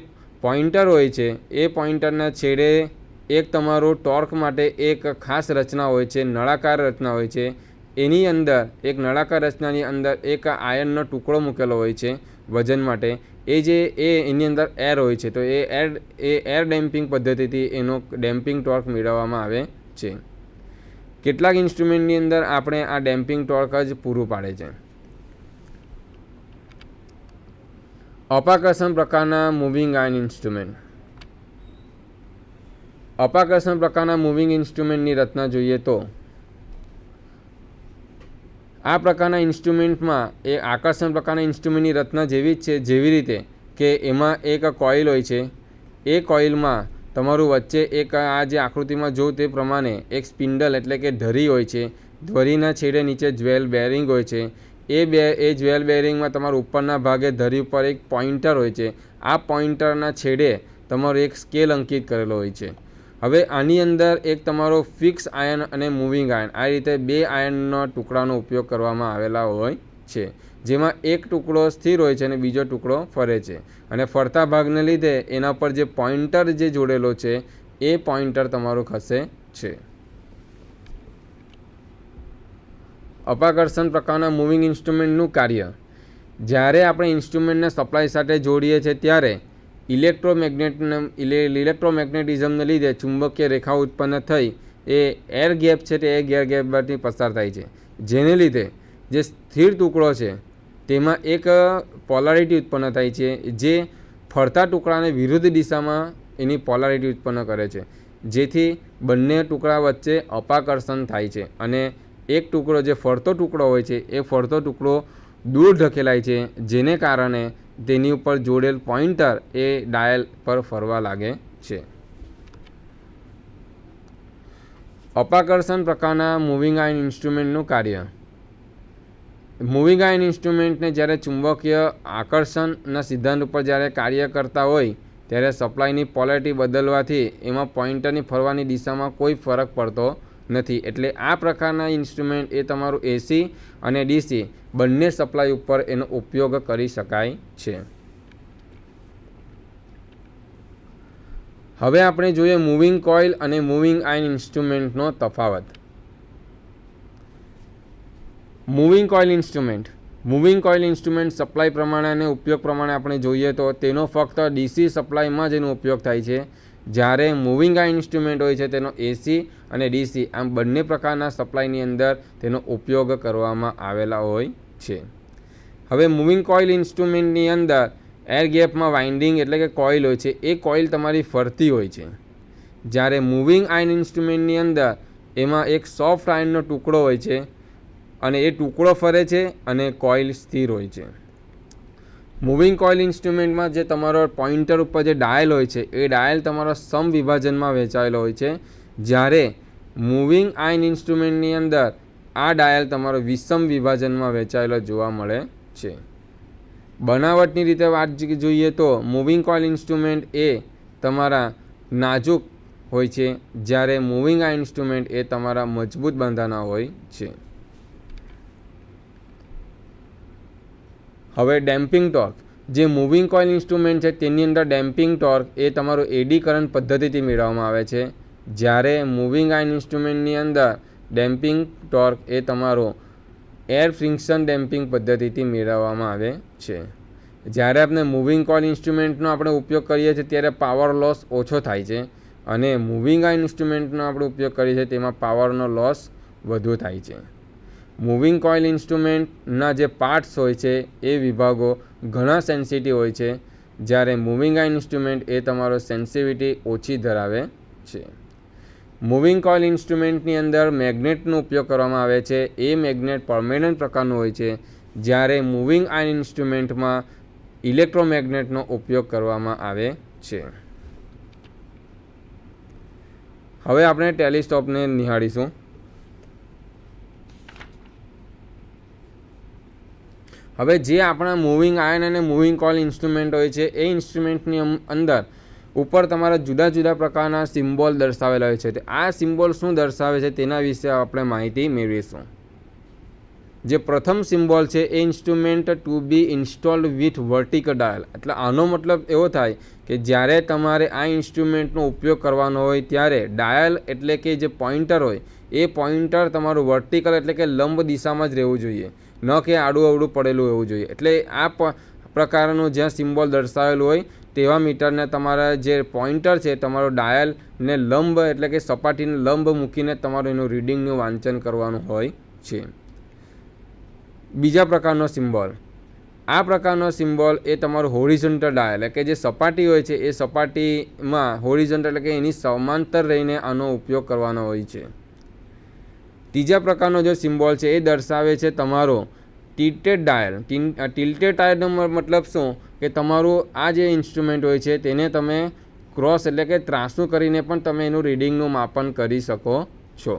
પોઇન્ટર હોય છે એ પોઇન્ટરના છેડે એક તમારો ટોર્ક માટે એક ખાસ રચના હોય છે, નળાકાર રચના હોય છે. એની અંદર એક નળાકાર રચનાની અંદર એક આયનનો ટુકડો મૂકેલો હોય છે વજન માટે. એની અંદર એર હોય છે, તો એ એર ડેમ્પિંગ પદ્ધતિથી એનો ડેમ્પિંગ ટોર્ક મેળવવામાં આવે છે. કેટલાક ઇન્સ્ટ્રુમેન્ટની અંદર આપણે આ ડેમ્પિંગ ટોર્ક જ પૂરું પાડે છે. અપાકર્ષણ પ્રકારના મૂવિંગ આયન ઇન્સ્ટ્રુમેન્ટ. અપાકર્ષણ પ્રકારના મૂવિંગ ઇન્સ્ટ્રુમેન્ટની રચના જોઈએ તો આ પ્રકારના ઇન્સ્ટ્રુમેન્ટમાં એ આકર્ષણ પ્રકારના ઇન્સ્ટ્રુમેન્ટની રચના જેવી જ છે, જેવી રીતે કે એમાં એક કોઇલ હોય છે. એ કોઇલમાં તમારું વચ્ચે એક આ જે આકૃતિમાં જોઉં તે પ્રમાણે એક સ્પિન્ડલ એટલે કે ધરી હોય છે. ધરીના છેડે નીચે જ્વેલ બેરિંગ હોય છે. એ જ્વેલ બેરિંગમાં તમારું ઉપરના ભાગે ધરી ઉપર એક પોઇન્ટર હોય છે. આ પોઇન્ટરના છેડે તમારો એક સ્કેલ અંકિત કરેલો હોય છે. હવે આની અંદર એક તમારો ફિક્સ આયન અને મૂવિંગ આયન, આ રીતે બે આયનના ટુકડાનો ઉપયોગ કરવામાં આવેલા હોય છે, જેમાં એક ટુકડો સ્થિર હોય છે અને બીજો ટુકડો ફરે છે. અને ફરતા ભાગને લીધે એના પર જે પોઇન્ટર જે જોડેલો છે એ પોઇન્ટર તમારું ખસે છે. અપાકર્ષણ પ્રકારના મૂવિંગ ઇન્સ્ટ્રુમેન્ટનું કાર્ય: જ્યારે આપણે ઇન્સ્ટ્રુમેન્ટને સપ્લાય સાથે જોડીએ છીએ ત્યારે ઇલેક્ટ્રોમેગ્નેટિઝમને લીધે ચુંબકીય રેખાઓ ઉત્પન્ન થઈ એ એર ગેપ છે તે એર ગેપમાંથી પસાર થાય છે, જેને લીધે જે સ્થિર ટુકડો છે તેમાં એક પોલારિટી ઉત્પન્ન થાય છે, જે ફરતા ટુકડાને વિરુદ્ધ દિશામાં એની પોલારિટી ઉત્પન્ન કરે છે, જેથી બંને ટુકડા વચ્ચે અપાકર્ષણ થાય છે અને એક ટુકડો જે ફરતો ટુકડો હોય છે એ ફરતો ટુકડો દૂર ઢકેલાય છે, જેને કારણે તેની ઉપર જોડેલ પોઇન્ટર એ ડાયલ પર ફરવા લાગે છે. અપાકર્ષણ પ્રકારના મૂવિંગ આયન ઇન્સ્ટ્રુમેન્ટનું કાર્ય. મૂવિંગ આયન ઇન્સ્ટ્રુમેન્ટને જ્યારે ચુંબકીય આકર્ષણના સિદ્ધાંત ઉપર જ્યારે કાર્ય કરતા હોય ત્યારે સપ્લાયની પોલારિટી બદલવાથી એમાં પોઇન્ટરની ફરવાની દિશામાં કોઈ ફરક પડતો નથી. એટલે આ પ્રકારના ઇન્સ્ટ્રુમેન્ટ એ તમારું એસી અને ડીસી બંને સપ્લાય ઉપર એનો ઉપયોગ કરી શકાય છે. હવે આપણે જોઈએ મૂવિંગ કોઇલ અને મૂવિંગ આયન ઇન્સ્ટ્રુમેન્ટનો તફાવત. મૂવિંગ કોઇલ ઇન્સ્ટ્રુમેન્ટ સપ્લાય પ્રમાણે અને ઉપયોગ પ્રમાણે આપણે જોઈએ તો તેનો ફક્ત ડીસી સપ્લાયમાં જ એનો ઉપયોગ થાય છે, જ્યારે મૂવિંગ આયન ઇન્સ્ટ્રુમેન્ટ હોય છે તેનો એસી અને ડીસી આમ બંને પ્રકારના સપ્લાયની અંદર તેનો ઉપયોગ કરવામાં આવેલા હોય છે. હવે મૂવિંગ કોઇલ ઇન્સ્ટ્રુમેન્ટની અંદર એર ગેપમાં વાઇન્ડિંગ એટલે કે કોઇલ હોય છે, એ કોઇલ તમારી ફરતી હોય છે, જ્યારે મૂવિંગ આયન ઇન્સ્ટ્રુમેન્ટની અંદર એમાં એક સોફ્ટ આયનનો ટુકડો હોય છે અને એ ટુકડો ફરે છે અને કોઇલ સ્થિર હોય છે. મૂવિંગ કોઇલ ઇન્સ્ટ્રુમેન્ટમાં જે તમારો પોઇન્ટર ઉપર જે ડાયલ હોય છે એ ડાયલ તમારો સમ વિભાજનમાં વહેંચાયેલો હોય છે, જ્યારે મૂવિંગ આયન ઇન્સ્ટ્રુમેન્ટની અંદર આ ડાયલ તમારો વિષમ વિભાજનમાં વહેંચાયેલો જોવા મળે છે. બનાવટની રીતે વાત જોઈએ તો મૂવિંગ કોઇલ ઇન્સ્ટ્રુમેન્ટ એ તમારા નાજુક હોય છે, જ્યારે મૂવિંગ આયન ઇન્સ્ટ્રુમેન્ટ એ તમારા મજબૂત બાંધાના હોય છે. હવે ડેમ્પિંગ ટોર્ક. જે મૂવિંગ કોઇલ ઇન્સ્ટ્રુમેન્ટ છે તેની અંદર ડેમ્પિંગ ટોર્ક એ તમારું એડી કરંટ પદ્ધતિથી મેળવવામાં આવે છે, જ્યારે મૂવિંગ આયન ઇન્સ્ટ્રુમેન્ટની અંદર ડેમ્પિંગ ટોર્ક એ તમારો એર ફ્રિક્શન ડેમ્પિંગ પદ્ધતિથી મેળવવામાં આવે છે. જ્યારે આપણે મૂવિંગ કોઇલ ઇન્સ્ટ્રુમેન્ટનો આપણે ઉપયોગ કરીએ છીએ ત્યારે પાવર લોસ ઓછો થાય છે અને મૂવિંગ આયન ઇન્સ્ટ્રુમેન્ટનો આપણે ઉપયોગ કરીએ છીએ તેમાં પાવરનો લોસ વધુ થાય છે. મૂવિંગ કોઇલ ઇન્સ્ટ્રુમેન્ટના જે પાર્ટ્સ હોય છે એ વિભાગો ઘણા સેન્સિટિવ હોય છે, જ્યારે મૂવિંગ આયન ઇન્સ્ટ્રુમેન્ટ એ તમારો સેન્સિટિવિટી ઓછી ધરાવે છે. મૂવિંગ કોઇલ ઇન્સ્ટ્રુમેન્ટની અંદર મેગ્નેટનો ઉપયોગ કરવામાં આવે છે, એ મેગ્નેટ પરમેનન્ટ પ્રકારનું હોય છે, જ્યારે મૂવિંગ આયન ઇન્સ્ટ્રુમેન્ટમાં ઇલેક્ટ્રોમેગ્નેટનો ઉપયોગ કરવામાં આવે છે. હવે આપણે ટેલિસ્કોપને નિહાળીશું. હવે જે આપણા મૂવિંગ આયન અને મૂવિંગ કોઇલ ઇન્સ્ટ્રુમેન્ટ હોય છે એ ઇન્સ્ટ્રુમેન્ટની અંદર ઉપર તમારા જુદા જુદા પ્રકારના સિમ્બોલ દર્શાવેલા હોય છે. આ સિમ્બોલ શું દર્શાવે છે તેના વિશે આપણે માહિતી મેળવીશું. જે પ્રથમ સિમ્બોલ છે એ instrument to be installed with vertical dial. એટલે આનો મતલબ એવો થાય કે જ્યારે તમારે આ ઇન્સ્ટ્રુમેન્ટનો ઉપયોગ કરવાનો હોય ત્યારે ડાયલ એટલે કે જે પોઇન્ટર હોય એ પોઇન્ટર તમારું વર્ટિકલ એટલે કે લંબ દિશામાં જ રહેવું જોઈએ, ન કે આડું અવડું પડેલું હોવું જોઈએ. એટલે આ પ્રકારનું જ્યાં સિમ્બોલ દર્શાવેલું હોય તેવા મીટરને તમારા જે પોઇન્ટર છે તમારો ડાયલને લંબ એટલે કે સપાટીને લંબ મૂકીને તમારું એનું રીડિંગનું વાંચન કરવાનું હોય છે. બીજા પ્રકારનો સિમ્બોલ. આ પ્રકારનો સિમ્બોલ એ તમારું હોરિઝોન્ટલ ડાયલ એટલે કે જે સપાટી હોય છે એ સપાટીમાં હોરિઝોન્ટલ એટલે કે એની સમાંતર રહીને આનો ઉપયોગ કરવાનો હોય છે. ત્રીજા પ્રકારનો જે સિમ્બોલ છે એ દર્શાવે છે તમારો ટિલ્ટેડ ડાયલ. ટિલ્ટેડ ડાયલનો મતલબ શું કે તમારું આ જે ઇન્સ્ટ્રુમેન્ટ હોય છે તેને તમે ક્રોસ એટલે કે ત્રાંસું કરીને પણ તમે એનું રીડિંગનું માપન કરી શકો છો.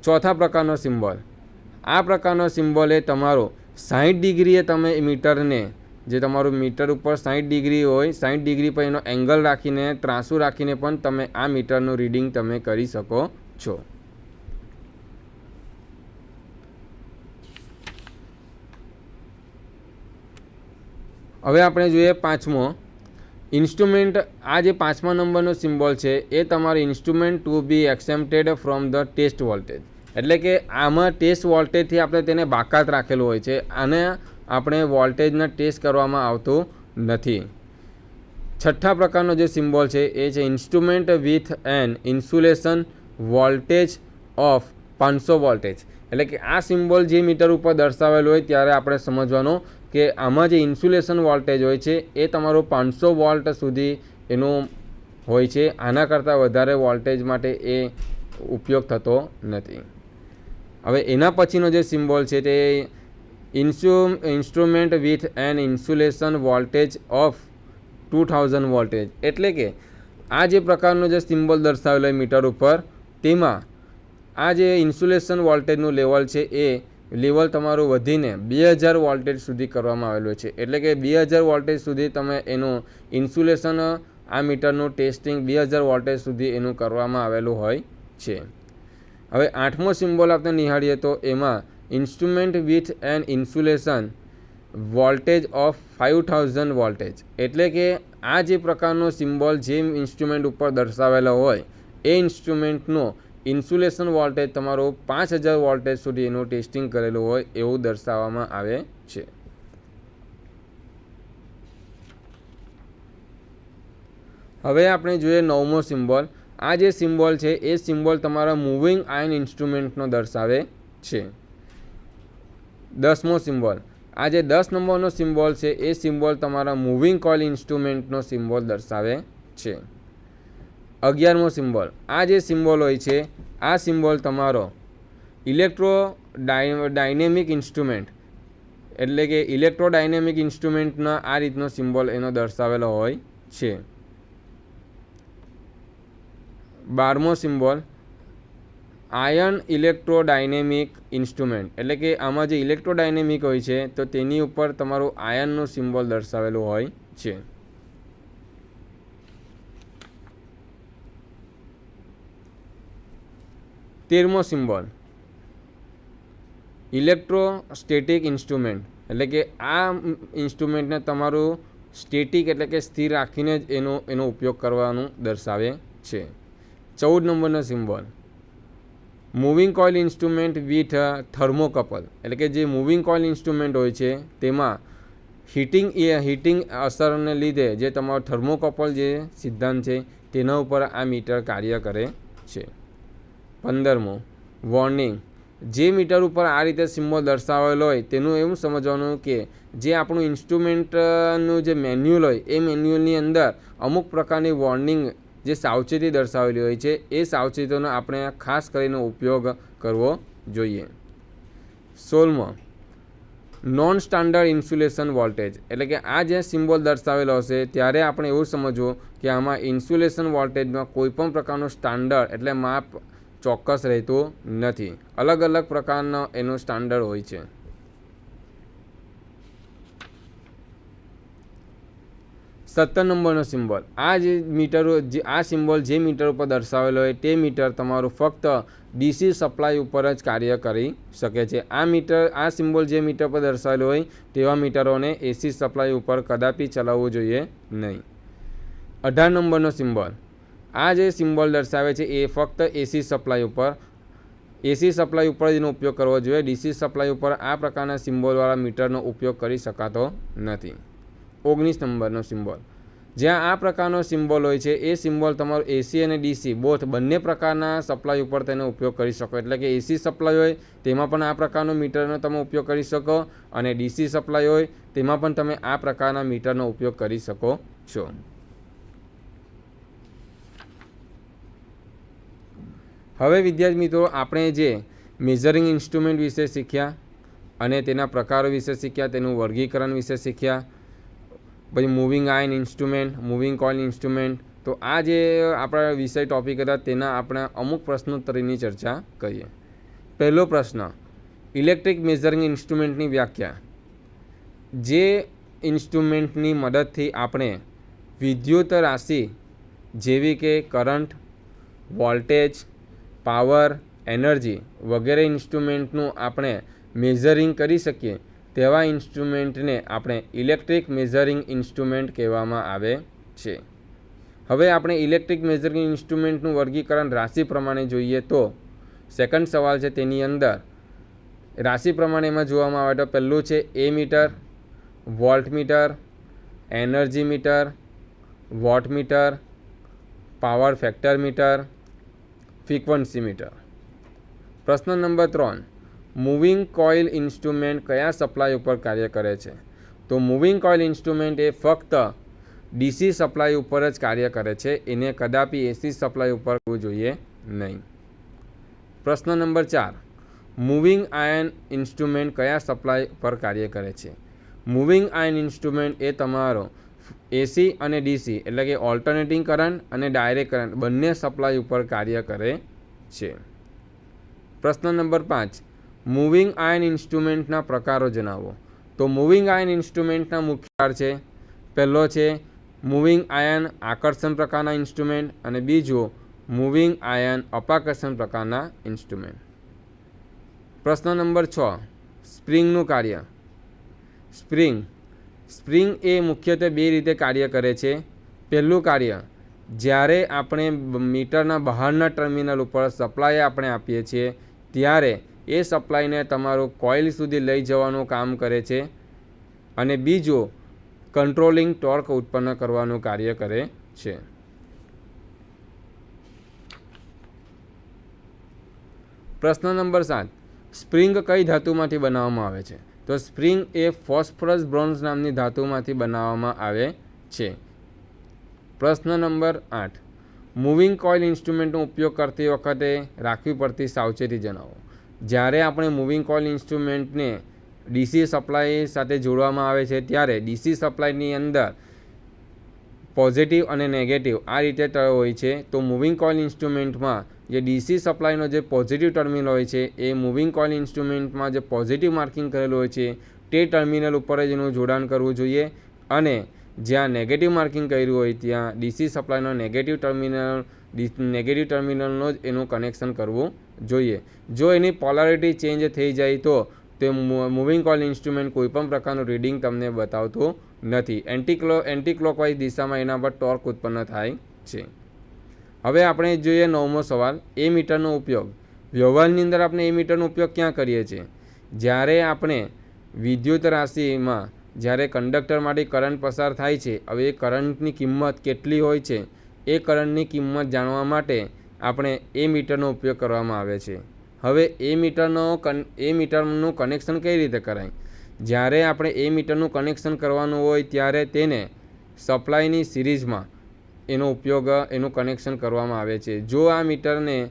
ચોથા પ્રકારનો સિમ્બોલ. આ પ્રકારનો સિમ્બોલ એ તમારો 60 ડિગ્રીએ તમે મીટરને જે તમારું મીટર ઉપર 60 ડિગ્રી હોય 60 ડિગ્રી પર એનો એંગલ રાખીને ત્રાંસું રાખીને પણ તમે આ મીટરનું રીડિંગ તમે કરી શકો છો. હવે આપણે જોઈએ પાંચમો ઇન્સ્ટ્રુમેન્ટ. આ જે પાંચમા નંબરનો સિમ્બોલ છે એ તમારું instrument to be exempted from the test voltage. એટલે કે આમાં ટેસ્ટ વોલ્ટેજથી આપણે તેને બાકાત રાખેલું હોય છે અને આપણે વોલ્ટેજના ટેસ્ટ કરવામાં આવતું નથી. છઠ્ઠા પ્રકારનો જે સિમ્બોલ છે એ છે instrument with an insulation voltage of 500 voltage. એટલે કે આ સિમ્બોલ જે મીટર ઉપર દર્શાવેલું હોય ત્યારે આપણે સમજવાનો કે આમાં જે ઇન્સ્યુલેશન વોલ્ટેજ હોય છે એ તમારો 500 વોલ્ટ સુધી એનું હોય છે. આના કરતાં વધારે વોલ્ટેજ માટે એ ઉપયોગ થતો નથી. હવે એના પછીનો જે સિમ્બોલ છે તે instrument with an insulation voltage of 2000 voltage, એટલે કે આ જે પ્રકારનો જે સિમ્બોલ દર્શાવેલો મીટર ઉપર, તેમાં આ જે ઇન્સ્યુલેશન વોલ્ટેજનું લેવલ છે એ લેવલ તમારું વધીને 2000 વોલ્ટેજ સુધી કરવામાં આવેલું છે. એટલે કે 2000 વોલ્ટેજ સુધી તમે એનું ઇન્સ્યુલેશન આ મીટરનું ટેસ્ટિંગ 2000 વોલ્ટેજ સુધી એનું કરવામાં આવેલું હોય છે. હવે 8મો સિમ્બોલ આપણે નિહાળીએ તો એમાં instrument with an insulation voltage of 5000 voltage, એટલે કે આ જે પ્રકારનો સિમ્બોલ જે ઇન્સ્ટ્રુમેન્ટ ઉપર દર્શાવેલો હોય એ ઇન્સ્ટ્રુમેન્ટનો ઇન્સ્યુલેશન વોલ્ટેજ તમારો 5000 વોલ્ટેજ સુધી એનું ટેસ્ટિંગ કરેલું હોય એવું દર્શાવવામાં આવે છે. હવે આપણે જોઈએ 9મો સિમ્બોલ. આ જે સિમ્બોલ છે એ સિમ્બોલ તમારા મૂવિંગ આયન ઇન્સ્ટ્રુમેન્ટનો દર્શાવે છે. 10મો સિમ્બોલ. આ જે 10 નંબરનો સિમ્બોલ છે એ સિમ્બોલ તમારા મૂવિંગ કોઇલ ઇન્સ્ટ્રુમેન્ટનો સિમ્બોલ દર્શાવે છે. 11મો સિમ્બોલ. આ જે સિમ્બોલ હોય છે આ સિમ્બોલ તમારો ડાયનેમિક ઇન્સ્ટ્રુમેન્ટ, એટલે કે ઇલેક્ટ્રોડાયનેમિક ઇન્સ્ટ્રુમેન્ટના આ રીતનો સિમ્બોલ એનો દર્શાવેલો હોય છે. 12મો સિમ્બોલ આયન ઇલેક્ટ્રોડાયનેમિક ઇન્સ્ટ્રુમેન્ટ, એટલે કે આમાં જે ઇલેક્ટ્રોડાયનેમિક હોય છે તો તેની ઉપર તમારું આયનનું સિમ્બોલ દર્શાવેલું હોય છે. 13મો સિમ્બોલ ઇલેક્ટ્રોસ્ટેટિક ઇન્સ્ટ્રુમેન્ટ, એટલે કે આ ઇન્સ્ટ્રુમેન્ટને તમારું સ્ટેટિક એટલે કે સ્થિર રાખીને જ એનો ઉપયોગ કરવાનું દર્શાવે છે. 14 નંબરનો symbol moving coil instrument with thermocouple, એટલે કે જે મૂવિંગ કોઇલ ઇન્સ્ટ્રુમેન્ટ હોય છે તેમાં હીટિંગ અસરને લીધે જે તમારો થર્મોકપલ જે સિદ્ધાંત છે તેના ઉપર આ મીટર કાર્ય કરે છે. 15મો વોર્નિંગ. જે મીટર ઉપર આ રીતે સિમ્બોલ દર્શાવેલો હોય તેનું એવું સમજવાનું કે જે આપણું ઇન્સ્ટ્રુમેન્ટનું જે મેન્યુઅલ હોય એ મેન્યુઅલની અંદર અમુક પ્રકારની વોર્નિંગ જે સાવચેતી દર્શાવેલી હોય છે એ સાવચેતીનો આપણે ખાસ કરીને ઉપયોગ કરવો જોઈએ. 16મો નોન સ્ટાન્ડર્ડ ઇન્સ્યુલેશન વોલ્ટેજ, એટલે કે આ જે સિમ્બોલ દર્શાવેલો હશે ત્યારે આપણે એવું સમજવું કે આમાં ઇન્સ્યુલેશન વોલ્ટેજમાં કોઈ પણ પ્રકારનું સ્ટાન્ડર્ડ એટલે માપ ચોક્કસ રહેતું નથી. અલગ અલગ પ્રકારનો એનું સ્ટાન્ડર્ડ હોય છે. 17 નંબરનો સિમ્બોલ. આ જે મીટર આ સિમ્બોલ જે મીટર ઉપર દર્શાવેલો હોય તે મીટર તમારું ફક્ત ડીસી સપ્લાય ઉપર જ કાર્ય કરી શકે છે. આ સિમ્બોલ જે મીટર પર દર્શાવેલો હોય તેવા મીટરોને એસી સપ્લાય ઉપર કદાપી ચલાવવું જોઈએ નહીં. 18 નંબરનો સિમ્બોલ. આ જે સિમ્બોલ દર્શાવે છે એ ફક્ત એસી સપ્લાય ઉપર જ એનો ઉપયોગ કરવો જોઈએ. ડીસી સપ્લાય ઉપર આ પ્રકારના સિમ્બોલવાળા મીટરનો ઉપયોગ કરી શકાતો નથી. 19 નંબરનો સિમ્બોલ. જ્યાં આ પ્રકારનો સિમ્બોલ હોય છે એ સિમ્બોલ તમારો એસી અને ડીસી બંને પ્રકારના સપ્લાય ઉપર તેનો ઉપયોગ કરી શકો. એટલે કે એસી સપ્લાય હોય તેમાં પણ આ પ્રકારનો મીટરનો તમે ઉપયોગ કરી શકો અને ડીસી સપ્લાય હોય તેમાં પણ તમે આ પ્રકારના મીટરનો ઉપયોગ કરી શકો છો. હવે વિદ્યાર્થી મિત્રો આપણે જે મેઝરિંગ ઇન્સ્ટ્રુમેન્ટ વિશે શીખ્યા અને તેના પ્રકારો વિશે શીખ્યા, તેનું વર્ગીકરણ વિશે શીખ્યા, પછી moving iron instrument, moving coil instrument. તો આ જે આપણા વિષય ટોપિક હતા તેના આપણે અમુક પ્રશ્નોત્તરીની ચર્ચા કરીએ. પહેલો પ્રશ્ન, ઇલેક્ટ્રિક મેઝરિંગ ઇન્સ્ટ્રુમેન્ટની વ્યાખ્યા. જે ઇન્સ્ટ્રુમેન્ટની મદદથી આપણે વિદ્યુત રાશિ જેવી કે કરંટ, વોલ્ટેજ, પાવર, એનર્જી વગેરે ઇન્સ્ટ્રુમેન્ટનું આપણે મેઝરિંગ કરી શકીએ તેવા ઇન્સ્ટ્રુમેન્ટને આપણે ઇલેક્ટ્રિક મેઝરિંગ ઇન્સ્ટ્રુમેન્ટ કહેવામાં આવે છે. હવે આપણે ઇલેક્ટ્રિક મેઝરિંગ ઇન્સ્ટ્રુમેન્ટનું વર્ગીકરણ રાશિ પ્રમાણે જોઈએ તો સેકન્ડ સવાલ છે તેની અંદર રાશિ પ્રમાણે એમાં જોવામાં આવે તો પહેલું છે ammeter, voltmeter, energy meter, wattmeter, power factor meter, frequency meter. પ્રશ્ન નંબર 3, મૂવિંગ કોઇલ ઇન્સ્ટ્રુમેન્ટ કયા સપ્લાય ઉપર કાર્ય કરે છે? તો મૂવિંગ કોઇલ ઇન્સ્ટ્રુમેન્ટ એ ફક્ત ડીસી સપ્લાય ઉપર જ કાર્ય કરે છે, એને કદાપી એસી સપ્લાય ઉપર કરવું જોઈએ નહીં. પ્રશ્ન નંબર 4, મૂવિંગ આયન ઇન્સ્ટ્રુમેન્ટ કયા સપ્લાય પર કાર્ય કરે છે? મૂવિંગ આયન ઇન્સ્ટ્રુમેન્ટ એ તમારો એસી અને ડીસી એટલે કે ઓલ્ટરનેટિંગ કરંટ અને ડાયરેક્ટ કરંટ બંને સપ્લાય ઉપર કાર્ય કરે છે. પ્રશ્ન નંબર 5, મૂવિંગ આયન ઇન્સ્ટ્રુમેન્ટના પ્રકારો જણાવો. તો મૂવિંગ આયન ઇન્સ્ટ્રુમેન્ટના મુખ્ય પ્રકાર છે. પહેલો છે મૂવિંગ આયન આકર્ષણ પ્રકારના ઇન્સ્ટ્રુમેન્ટ અને બીજો મૂવિંગ આયન અપાકર્ષણ પ્રકારના ઇન્સ્ટ્રુમેન્ટ. પ્રશ્ન નંબર 6, સ્પ્રિંગનું કાર્ય. સ્પ્રિંગ એ મુખ્યત્વે બે રીતે કાર્ય કરે છે. પહેલું કાર્ય, જ્યારે આપણે મીટરના બહારના ટર્મિનલ ઉપર સપ્લાય આપણે આપીએ છીએ ત્યારે એ સપ્લાયને તમારું કોઇલ સુધી લઈ જવાનું કામ કરે છે. અને બીજો કંટ્રોલિંગ ટોર્ક ઉત્પન્ન કરવાનું કાર્ય કરે છે. પ્રશ્ન નંબર 7, સ્પ્રિંગ કઈ ધાતુમાંથી બનાવવામાં આવે છે? તો સ્પ્રિંગ એ ફોસ્ફરસ બ્રોન્ઝ નામની ધાતુમાંથી બનાવવામાં આવે છે. પ્રશ્ન નંબર 8, મૂવિંગ કોઇલ ઇન્સ્ટ્રુમેન્ટનો ઉપયોગ કરતી વખતે રાખવી પડતી સાવચેતી જણાવો. જ્યારે આપણે મૂવિંગ કોઇલ ઇન્સ્ટ્રુમેન્ટને ડીસી સપ્લાય સાથે જોડવામાં આવે છે ત્યારે ડીસી સપ્લાયની અંદર પોઝિટિવ અને નેગેટિવ આ રીતે હોય છે. તો મૂવિંગ કોઇલ ઇન્સ્ટ્રુમેન્ટમાં જે ડીસી સપ્લાયનો જે પોઝિટિવ ટર્મિનલ હોય છે એ મૂવિંગ કોઇલ ઇન્સ્ટ્રુમેન્ટમાં જે પોઝિટિવ માર્કિંગ કરેલું હોય છે તે ટર્મિનલ ઉપર જ એનું જોડાણ કરવું જોઈએ અને જ્યાં નેગેટિવ માર્કિંગ કર્યું હોય ત્યાં ડીસી સપ્લાયનો નેગેટિવ ટર્મિનલનો જ એનું કનેક્શન કરવું જોઈએ. જો એની પોલારિટી ચેન્જ થઈ જાય તો તે મૂવિંગ કોઇલ ઇન્સ્ટ્રુમેન્ટ કોઈપણ પ્રકારનું રીડિંગ તમને બતાવતું નથી. એન્ટી ક્લોકવાઇઝ દિશામાં એના પર ટોર્ક ઉત્પન્ન થાય છે. હવે આપણે જોઈએ 9મો સવાલ, એ મીટરનો ઉપયોગ. વ્યવહારની અંદર આપણે એ મીટરનો ઉપયોગ ક્યાં કરીએ છીએ? જ્યારે આપણે વિદ્યુત રાશિમાં જ્યારે કંડક્ટરમાંથી કરંટ પસાર થાય છે, હવે એ કરંટની કિંમત કેટલી હોય છે એ કરંટની કિંમત જાણવા માટે આપણે એ મીટરનો ઉપયોગ કરવામાં આવે છે. હવે એ મીટરનું કનેક્શન કઈ રીતે કરાય? જ્યારે આપણે એ મીટરનું કનેક્શન કરવાનું હોય ત્યારે તેને સપ્લાયની સિરીઝમાં એનું કનેક્શન કરવામાં આવે છે. જો આ મીટરને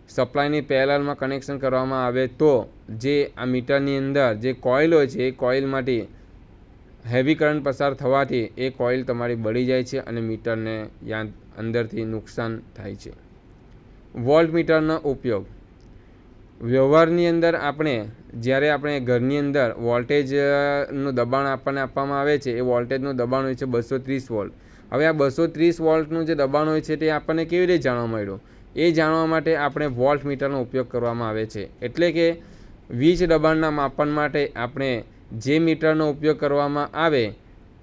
સપ્લાયની પેરેલલમાં કનેક્શન કરવામાં આવે તો જે આ મીટરની અંદર જે કોઇલ હોય છે એ કોઇલમાંથી હેવી કરંટ પસાર થવાથી એ કોઇલ તમારી બળી જાય છે અને મીટરને અંદરથી નુકસાન થાય છે. વોલ્ટમીટરનો ઉપયોગ. વ્યવહારની અંદર જ્યારે આપણે ઘરની અંદર વોલ્ટેજનું દબાણ આપણને આપવામાં આવે છે એ વોલ્ટેજનું દબાણ હોય છે 230 વોલ્ટ. હવે આ 230 વોલ્ટનું જે દબાણ હોય છે તે આપણને કેવી રીતે જાણવા મળ્યું? એ જાણવા માટે આપણે વોલ્ટમીટરનો ઉપયોગ કરવામાં આવે છે. એટલે કે વીજ દબાણના માપન માટે આપણે જે મીટરનો ઉપયોગ કરવામાં આવે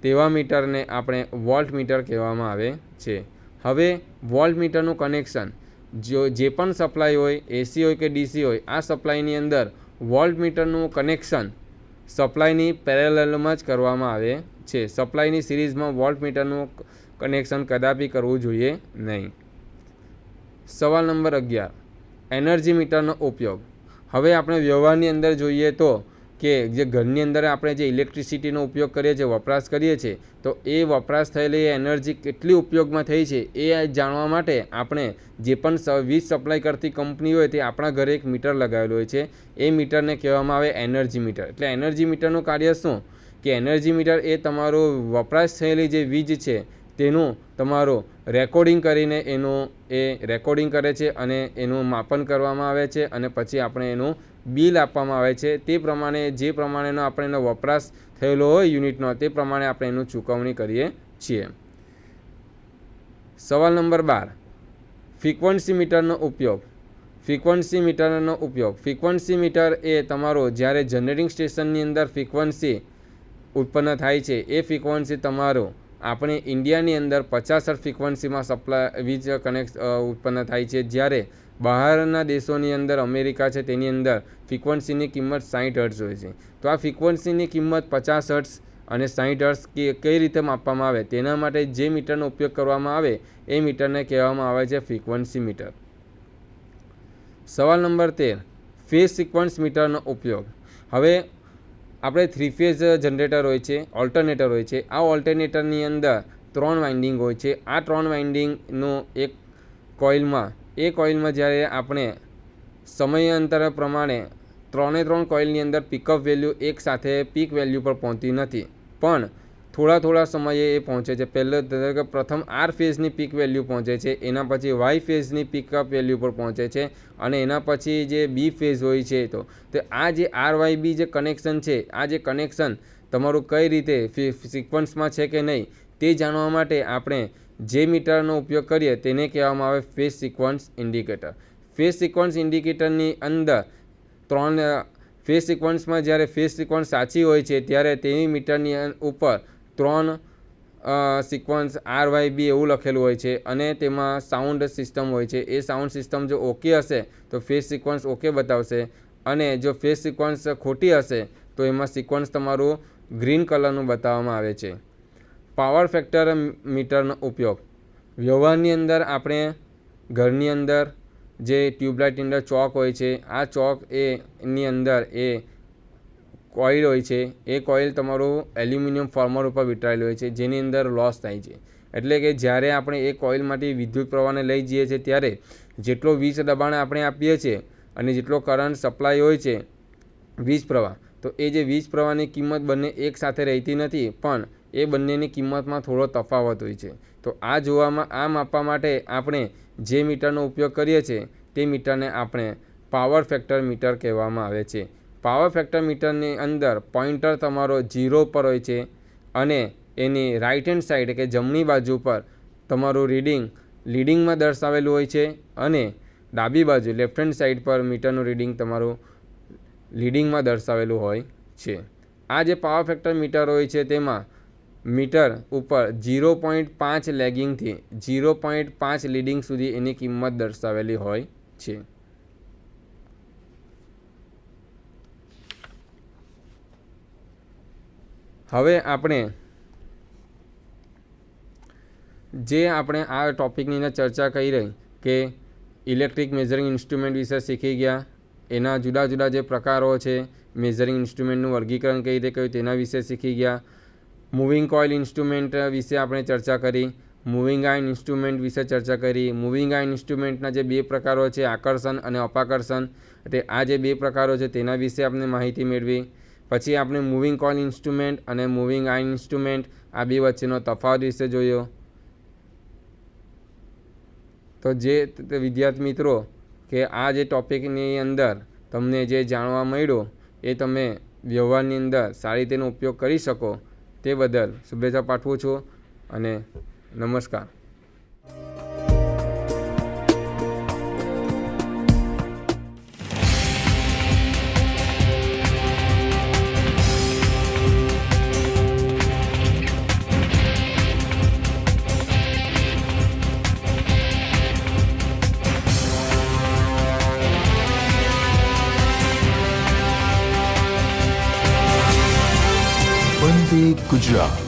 તેવા મીટરને આપણે વોલ્ટમીટર કહેવામાં આવે છે. હવે વોલ્ટમીટરનું કનેક્શન જે પણ સપ્લાય હોય, એસી હોય કે ડીસી હોય, આ સપ્લાયની અંદર વોલ્ટમીટરનું કનેક્શન સપ્લાયની પેરેલલમાં જ કરવામાં આવે છે. સપ્લાયની સિરીઝમાં વોલ્ટમીટરનું કનેક્શન કદાપી કરવું જોઈએ નહીં. સવાલ નંબર 11, એનર્જી મીટરનો ઉપયોગ. હવે આપણે વ્યવહારની અંદર જોઈએ તો કે જે ઘરની અંદર આપણે જે ઇલેક્ટ્રિસિટીનો ઉપયોગ કરીએ છીએ, વપરાશ કરીએ છીએ, તો એ વપરાશ થયેલી એનર્જી કેટલી ઉપયોગમાં થઈ છે એ જાણવા માટે આપણે જે પણ વીજ સપ્લાય કરતી કંપની હોય તે આપણા ઘરે એક મીટર લગાવેલું હોય છે. એ મીટરને કહેવામાં આવે એનર્જી મીટર. એટલે એનર્જી મીટરનું કાર્ય શું કે એનર્જી મીટર એ તમારું વપરાશ થયેલી જે વીજ છે તેનું તમારું રેકોર્ડિંગ કરીને રેકોર્ડિંગ કરે છે અને એનું માપન કરવામાં આવે છે અને પછી આપણે એનું બિલ આપવામાં આવે છે. તે પ્રમાણે જે પ્રમાણેનો આપણે એનો વપરાશ થયેલો હોય યુનિટનો તે પ્રમાણે આપણે એનું ચૂકવણી કરીએ છીએ. સવાલ નંબર 12, ફ્રીક્વન્સી મીટરનો ઉપયોગ. ફ્રીક્વન્સી મીટર એ તમારો જ્યારે જનરેટિંગ સ્ટેશનની અંદર ફ્રીક્વન્સી ઉત્પન્ન થાય છે એ ફ્રીક્વન્સી તમારો આપણે ઇન્ડિયાની અંદર 50 હર્ટ્ઝ ફ્રીક્વન્સીમાં વીજ ઉત્પન્ન થાય છે. જ્યારે બહારના દેશોની અંદર અમેરિકા છે તેની અંદર ફ્રીક્વન્સીની કિંમત 60 હર્ટ્ઝ હોય છે. તો આ ફ્રીક્વન્સીની કિંમત 50 હર્ટ્ઝ અને 60 હર્ટ્ઝ કઈ રીતે માપવામાં આવે તેના માટે જે મીટરનો ઉપયોગ કરવામાં આવે એ મીટરને કહેવામાં આવે છે ફ્રીક્વન્સી મીટર. સવાલ નંબર 13, ફેઝ સિક્વન્સ મીટરનો ઉપયોગ. હવે આપણે 3 ફેઝ જનરેટર હોય છે, ઓલ્ટરનેટર હોય છે. આ ઓલ્ટરનેટરની અંદર 3 વાઇન્ડિંગ હોય છે. આ 3 વાઇન્ડિંગનો એક કોઇલમાં જ્યારે આપણે સમયાંતર પ્રમાણે 3 કોઇલની અંદર પિકઅપ વેલ્યુ એક સાથે પીક વેલ્યુ પર પહોંચતી નથી, પણ થોડા સમયે એ પહોંચે છે. પ્રથમ આર ફેઝની પીક વેલ્યુ પહોંચે છે, એના પછી વાય ફેઝની પિકઅપ વેલ્યુ પર પહોંચે છે, અને એના પછી જે બી ફેઝ હોય છે તો આ જે આર વાય બી જે કનેક્શન છે, આ જે કનેક્શન તમારું કઈ રીતે સિક્વન્સમાં છે કે નહીં તે જાણવા માટે આપણે જે મીટરનો ઉપયોગ કરીએ તેને કહેવામાં આવે phase sequence indicator. Phase sequence ઇન્ડિકેટરની અંદર 3 ફેઝ સિક્વન્સમાં જ્યારે ફેઝ સિક્વન્સ સાચી હોય છે ત્યારે તેની મીટરની ઉપર 3 સિક્વન્સ આર વાય બી એવું લખેલું હોય છે, અને તેમાં સાઉન્ડ સિસ્ટમ હોય છે. એ સાઉન્ડ સિસ્ટમ જો ઓકે હશે તો ફેઝ સિક્વન્સ ઓકે બતાવશે, અને જો ફેઝ સિક્વન્સ ખોટી હશે તો એમાં સિક્વન્સ તમારું ગ્રીન કલરનું બતાવવામાં આવે છે. પાવર ફેક્ટર મીટરનો ઉપયોગ વ્યવહારની અંદર આપણે ઘરની અંદર જે ટ્યુબલાઇટની અંદર ચોક હોય છે, આ ચોક એની અંદર એ કોઇલ હોય છે. એ કોઇલ તમારું એલ્યુમિનિયમ ફોર્મર ઉપર વીંટાળેલું હોય છે, જેની અંદર લોસ થાય છે. એટલે કે જ્યારે આપણે એ કોઇલમાંથી વિદ્યુત પ્રવાહને લઈ જઈએ છીએ ત્યારે જેટલો વીજ દબાણ આપણે આપીએ છીએ અને જેટલો કરંટ સપ્લાય હોય છે વીજ પ્રવાહ, તો એ જે વીજ પ્રવાહની કિંમત બંને એક સાથે રહેતી નથી, પણ એ બંનેની કિંમતમાં થોડો તફાવત હોય છે. તો આ માપવા માટે આપણે જે મીટરનો ઉપયોગ કરીએ છીએ તે મીટરને આપણે પાવર ફેક્ટર મીટર કહેવામાં આવે છે. પાવર ફેક્ટર મીટરની અંદર પોઇન્ટર તમારો 0 પર હોય છે, અને એની રાઇટ હેન્ડ સાઈડ કે જમણી બાજુ પર તમારું રીડિંગ લીડિંગમાં દર્શાવેલું હોય છે, અને ડાબી બાજુ લેફ્ટ હેન્ડ સાઈડ પર મીટરનું રીડિંગ તમારું લીડિંગમાં દર્શાવેલું હોય છે. આ જે પાવર ફેક્ટર મીટર હોય છે તેમાં મીટર ઉપર 0.5 લેગિંગથી 0.5 લીડિંગ સુધી એની કિંમત દર્શાવેલી હોય છે. હવે આપણે આ ટોપિકની અંદર ચર્ચા કરી રહી કે ઇલેક્ટ્રિક મેઝરિંગ ઇન્સ્ટ્રુમેન્ટ વિશે શીખી ગયા, એના જુદા જુદા જે પ્રકારો છે, મેઝરિંગ ઇન્સ્ટ્રુમેન્ટનું વર્ગીકરણ કઈ રીતે કર્યું તેના વિશે શીખી ગયા. મૂવિંગ કોઇલ ઇન્સ્ટ્રુમેન્ટ વિશે આપણે ચર્ચા કરી, મૂવિંગ આયર્ન ઇન્સ્ટ્રુમેન્ટ વિશે ચર્ચા કરી. મૂવિંગ આયર્ન ઇન્સ્ટ્રુમેન્ટના જે 2 પ્રકારો છે, આકર્ષણ અને અપાકર્ષણ, એટલે આ જે 2 પ્રકારો છે તેના વિશે આપણે માહિતી મેળવી. પછી આપણે મૂવિંગ કોઇલ ઇન્સ્ટ્રુમેન્ટ અને મૂવિંગ આયર્ન ઇન્સ્ટ્રુમેન્ટ આ 2 વચ્ચેનો તફાવત વિશે જોયો. તો જે વિદ્યાર્થી મિત્રો કે આ જે ટોપિકની અંદર તમને જે જાણવા મળ્યું એ તમે વ્યવહારની અંદર સારી રીતેનો ઉપયોગ કરી શકો તે બદલ શુભેચ્છા પાઠવું છું, અને નમસ્કાર. વંદે ગુજરાત.